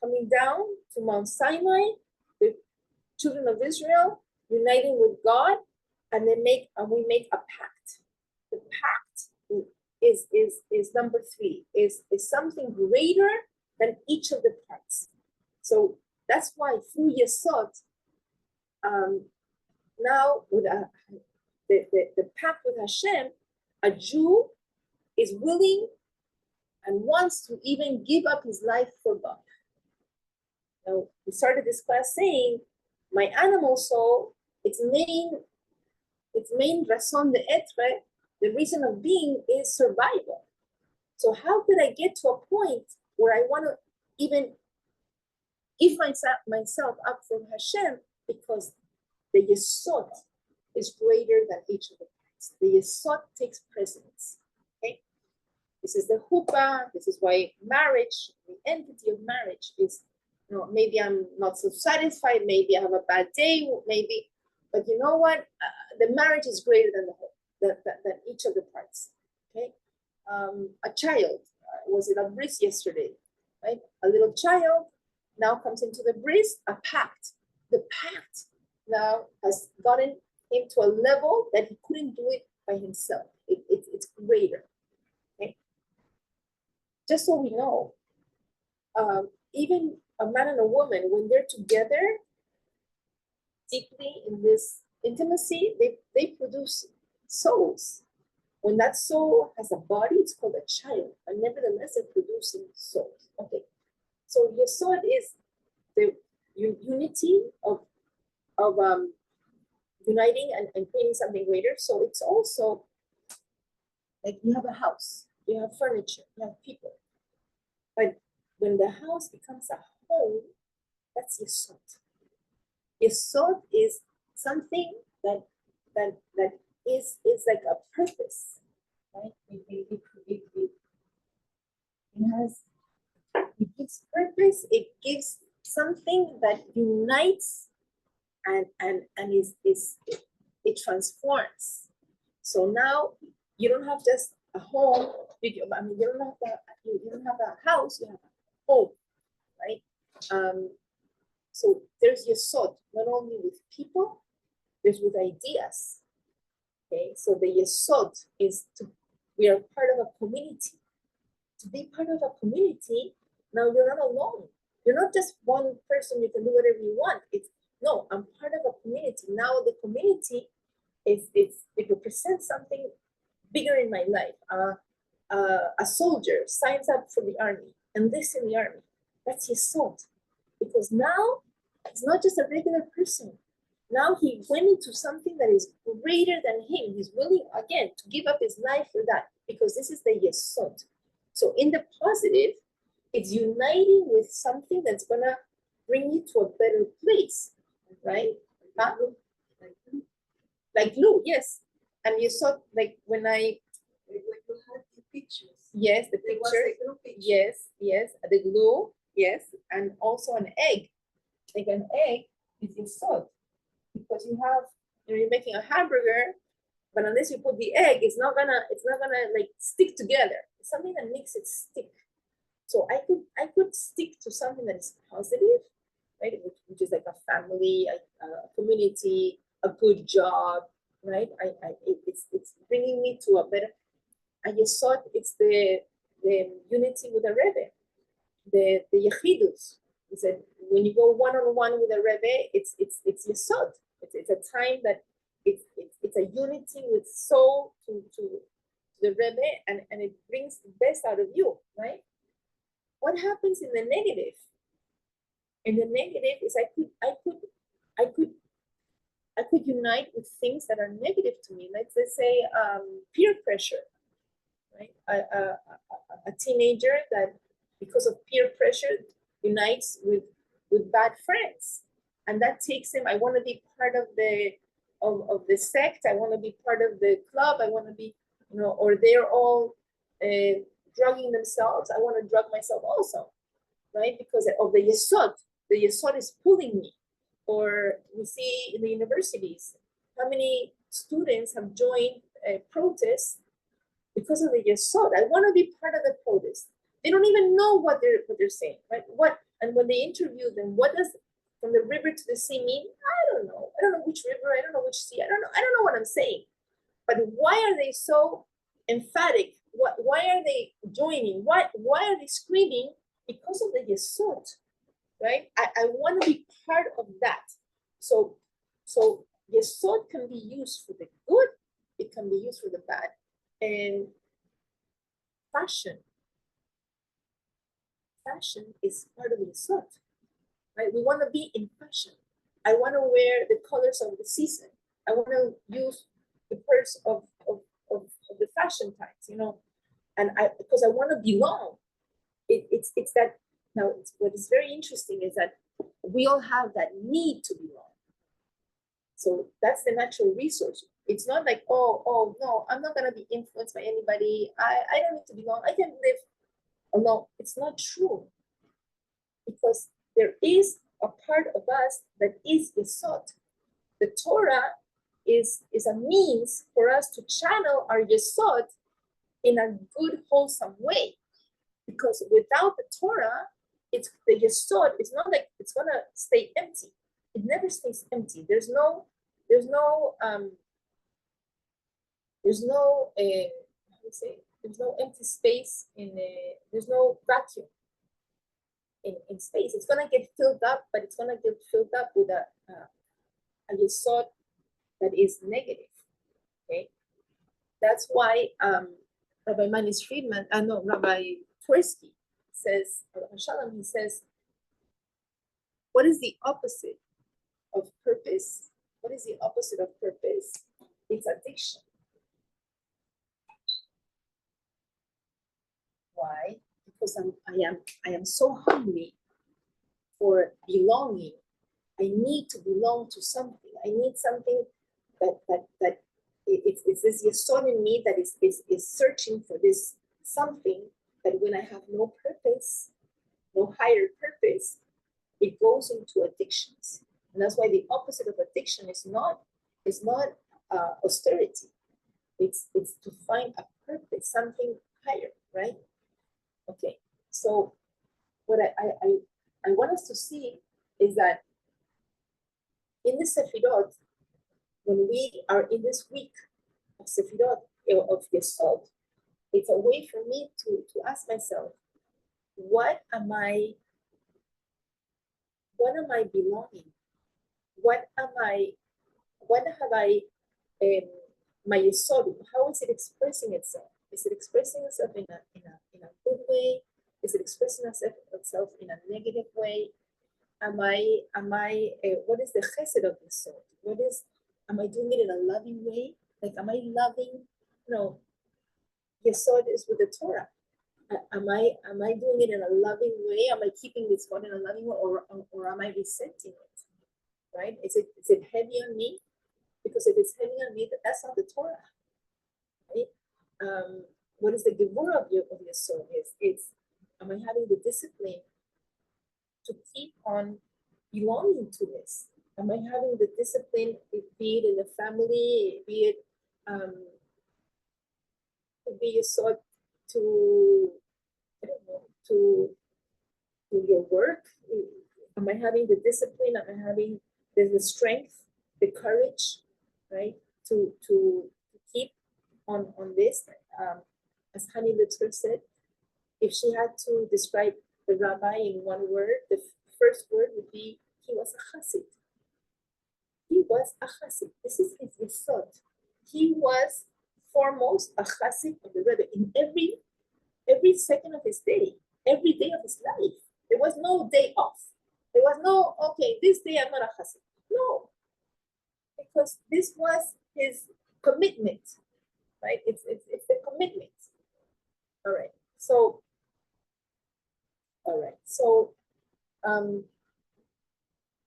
coming down to Mount Sinai, the children of Israel uniting with God, and we make a pact. The pact is number 3, is something greater than each of the parts. So that's why through Yesod, now with the pact with Hashem, a Jew is willing and wants to even give up his life for God. Now, we started this class saying, my animal soul, its main raison d'etre, the reason of being is survival. So how could I get to a point where I want to even give myself up from Hashem, because the Yesod is greater than each of the parts. The Yesod takes precedence. Okay, this is the chuppah. This is why marriage, the entity of marriage, is, you know, maybe I'm not so satisfied. Maybe I have a bad day. Maybe, but you know what? The marriage is greater than the whole, than each of the parts. Okay, a child was in a bris yesterday, right? A little child now comes into the bris. A pact. The pact now has gotten him to a level that he couldn't do it by himself. It's greater. Okay? Just so we know, even a man and a woman, when they're together deeply in this intimacy, they produce souls. When that soul has a body, it's called a child, but nevertheless, they're producing souls. Okay, so Yesod is the unity of uniting and creating something greater. So it's also like you have a house, you have furniture, you have people. But when the house becomes a home, that's Yesod. Yesod is something that is like a purpose, right? It gives purpose, it gives something that unites and it transforms. So now you don't have just a home. You don't have a house. You have a home, right? So there's Yesod, not only with people, there's with ideas. Okay, so the Yesod is we are part of a community. To be part of a community, now you're not alone. You're not just one person. You can do whatever you want. No, I'm part of a community. Now the community it represents something bigger in my life. A soldier signs up for the army, enlists in the army. That's Yesod. Because now it's not just a regular person. Now he went into something that is greater than him. He's willing, again, to give up his life for that, because this is the Yesod. So in the positive, it's uniting with something that's going to bring you to a better place, right? Huh? Like glue, yes. And you saw, like when I... Like you had the pictures. Yes, the There was picture. a glue picture. Yes, the glue, yes. And also an egg. Like an egg is Yesod. Because you're making a hamburger, but unless you put the egg, it's not gonna like stick together. It's something that makes it stick. So I could stick to something that is positive, right? Which is like a family, a community, a good job, right? It's bringing me to a better. I just thought it's the unity with the Rebbe, the Yechidus. He said when you go one-on-one with a Rebbe, it's Yesod. It's a time that it's a unity with soul to the Rebbe, and it brings the best out of you, right? What happens in the negative? In the negative is I could unite unite with things that are negative to me. Let's say peer pressure, right? A teenager that, because of peer pressure, unites with bad friends, and that takes him. I want to be part of the sect. I want to be part of the club. I want to be, or they're all drugging themselves. I want to drug myself also, right? Because of the yesod. The yesod is pulling me. Or we see in the universities, how many students have joined protests because of the yesod. I want to be part of the protest. They don't even know what they're saying, right? And when they interview them, what does from the river to the sea mean? I don't know. I don't know which river. I don't know which sea. I don't know what I'm saying. But why are they so emphatic? Why are they joining? Why are they screaming? Because of the yesod, right? I want to be part of that. So yesod can be used for the good. It can be used for the bad. And fashion is part of the yesod, right? We want to be in fashion. I want to wear the colors of the season. I want to use the purse of the fashion times, and because I want to belong. It's that. Now, what is very interesting is that we all have that need to belong. So that's the natural resource. It's not like, oh no, I'm not gonna be influenced by anybody. I don't need to belong. I can live alone. It's not true, because there is a part of us that is yesod. The Torah is a means for us to channel our yesod in a good, wholesome way. Because without the Torah, it's the yesod. It's not like it's gonna stay empty. It never stays empty. There's no empty space there's no vacuum in space. It's gonna get filled up, but it's gonna get filled up with a yesod that is negative. Okay, that's why Rabbi Manis Friedman, Rabbi Twersky says, Shalom, he says, what is the opposite of purpose? What is the opposite of purpose? It's addiction. Why? Because I am so hungry for belonging. I need to belong to something. I need something that it's this yesod in me that is searching for this something, that when I have no purpose, no higher purpose, it goes into addictions. And that's why the opposite of addiction is not austerity. It's to find a purpose, something higher, right? Okay, so what I want us to see is that in the Sefirot, when we are in this week of Sefirot, of Yesod, it's a way for me to ask myself, what am I belonging? What have I, my Yesod, how is it expressing itself? Is it expressing itself in a good way? Is it expressing itself in a negative way? What is the chesed of Yesod? Am I doing it in a loving way? Like, am I loving, Yesod is with the Torah. Am I doing it in a loving way? Am I keeping this God in a loving way, or am I resenting it? Right? Is it heavy on me? Because if it's heavy on me, that's not the Torah. Right? What is the gevurah of your soul? It's am I having the discipline to keep on belonging to this? Am I having the discipline, be it in the family, be it be a sort to, I don't know, to your work? Am I having the discipline? Am I having the strength, the courage, right? To keep on this. As Hani Litzker said, if she had to describe the rabbi in one word, the first word would be, he was a chassid. He was a chassid. This is his yesod. He was foremost a chassid of the Rebbe in every second of his day, every day of his life. There was no day off. There was no, okay, this day I'm not a chassid. No. because this was his commitment, right? It's the commitment. All right. So, all right. So, all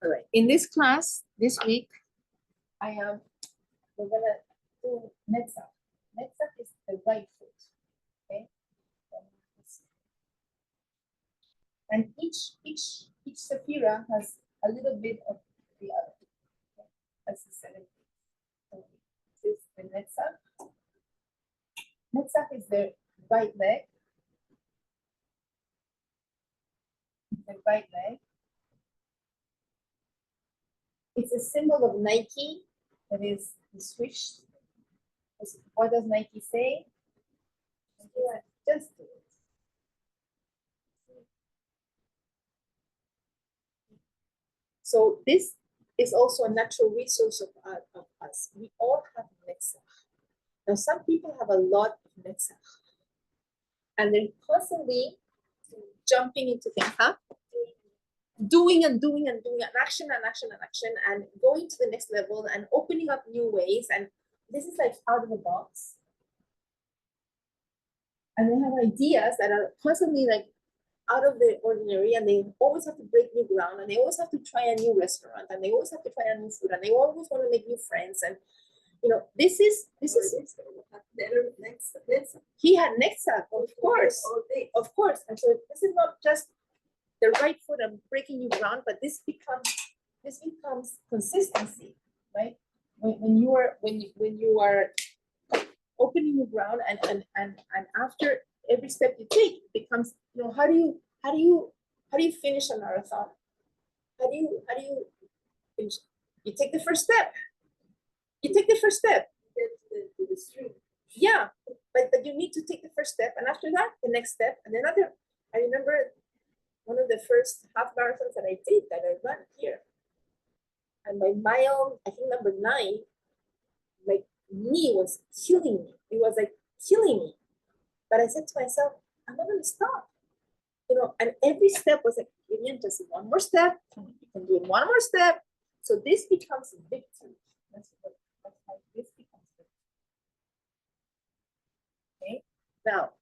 right. In this class this week, we're gonna do Netzach. Netzach is the right foot. Okay. And each Sephira has a little bit of the other. Okay? That's the 7. So this is the Netzach. Netzach is the right leg. The right leg. It's a symbol of Nike. That is the swoosh. What does Nike say? Just do it. So this is also a natural resource of us. We all have Netzach. Now, some people have a lot of Netzach, and they're constantly jumping into things, doing and doing and doing, and action and action and action, and going to the next level and opening up new ways. And this is like out of the box. And they have ideas that are constantly like out of the ordinary, and they always have to break new ground, and they always have to try a new restaurant, and they always have to try a new food, and they always want to make new friends. And you know, this is he had Netzach, of course. And so this is not just the right foot and breaking new ground, but this becomes consistency, right? When you are opening new ground, and after every step you take, it becomes, you know, how do you finish a marathon? How do you finish? You take the first step. To the stream. Yeah, but you need to take the first step, and after that, the next step, and another. I remember one of the first half marathons that I did, that I ran here, and by mile, I think number 9, my knee was killing me. It was like killing me. But I said to myself, I'm not going to stop. You know, and every step was like, Vivian, just one more step. You can do one more step. So this becomes a victory. That's how this becomes victory. Okay. Now,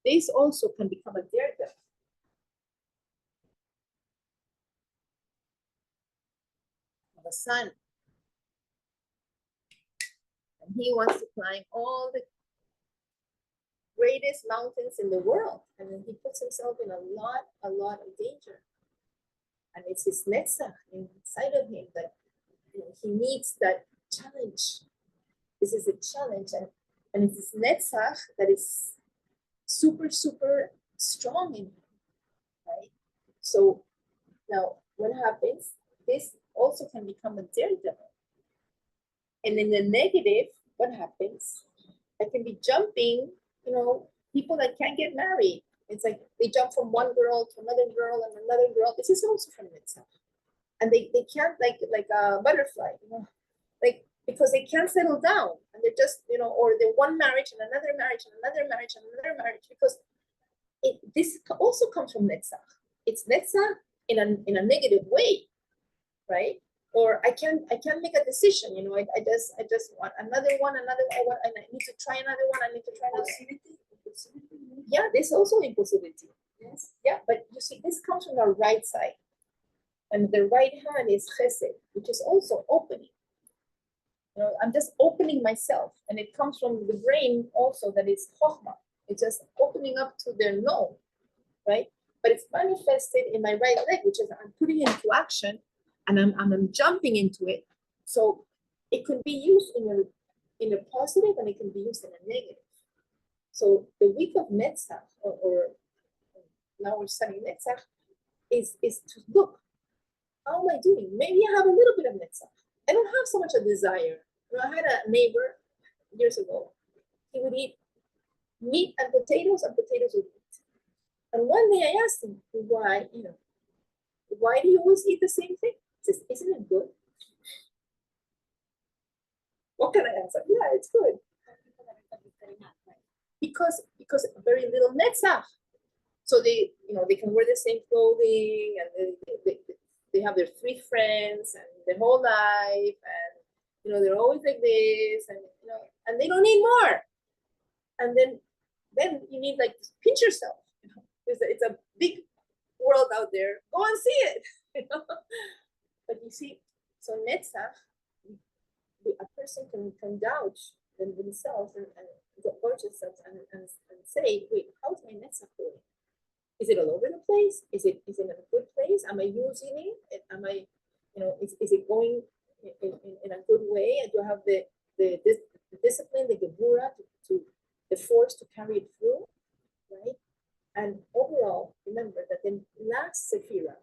this also can become a daredevil. The sun. And he wants to climb all the greatest mountains in the world, and then he puts himself in a lot of danger. And it's his Netzach inside of him that, you know, he needs that challenge. This is a challenge, and it's his Netzach that is super strong in him, right? So now what happens? This also can become a daredevil. And in the negative, what happens? I can be jumping, you know, people that can't get married. It's like they jump from one girl to another girl and another girl. This is also from Netzach. And they can't, like a butterfly, you know, like, because they can't settle down, and they're just, you know, or they're one marriage and another marriage and another marriage and another marriage, because this also comes from Netzach. It's Netzach in a negative way, right? Or I can't make a decision, you know, I just want another one, and I need to try another one, I need to try another. Yeah, there's also impulsivity. Yes. Yeah, but you see, this comes from the right side. And the right hand is chesed, which is also opening. You know, I'm just opening myself, and it comes from the brain also, that is chokhmah. It's just opening up to their known, right? But it's manifested in my right leg, which is I'm putting it into action, and I'm jumping into it. So it could be used in a positive, and it can be used in a negative. So the week of Netzach, or now we're studying Netzach, is to look, how am I doing? Maybe I have a little bit of Netzach. I don't have so much a desire. You know, I had a neighbor years ago. He would eat meat and potatoes with meat. And one day I asked him, why do you always eat the same thing? He says, isn't it good? What can I answer? Yeah, it's good. Because very little Netzach. So they can wear the same clothing, and they have their 3 friends and their whole life, and they're always like this, and and they don't need more. And then you need like to pinch yourself. It's a big world out there. Go and see it. But you see, so Netzach, a person can doubt themselves and approach themselves and say, wait, how's my Netzach going? Is it all over the place? Is it in a good place? Am I using it? Am I, is it going in a good way? And you have the discipline, the gebura, to the force to carry it through, right? And overall, remember that the last Sefirot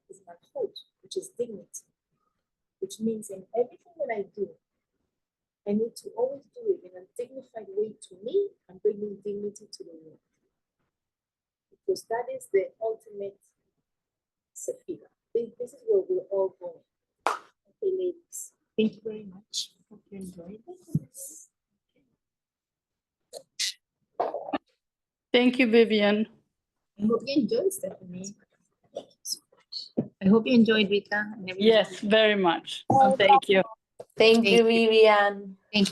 is Malchut, which is dignity, which means in everything that I do, I need to always do it in a dignified way to me and bringing dignity to the world. Because that is the ultimate Sefirot. This is where we're all going. Okay, ladies, thank you very much. Hope you enjoyed this. Thank you, Vivian. I hope you enjoyed, Stephanie. Thank you so much. I hope you enjoyed, Rita. And everything. Yes, very much. Thank you. Thank you, Vivian. Thank you.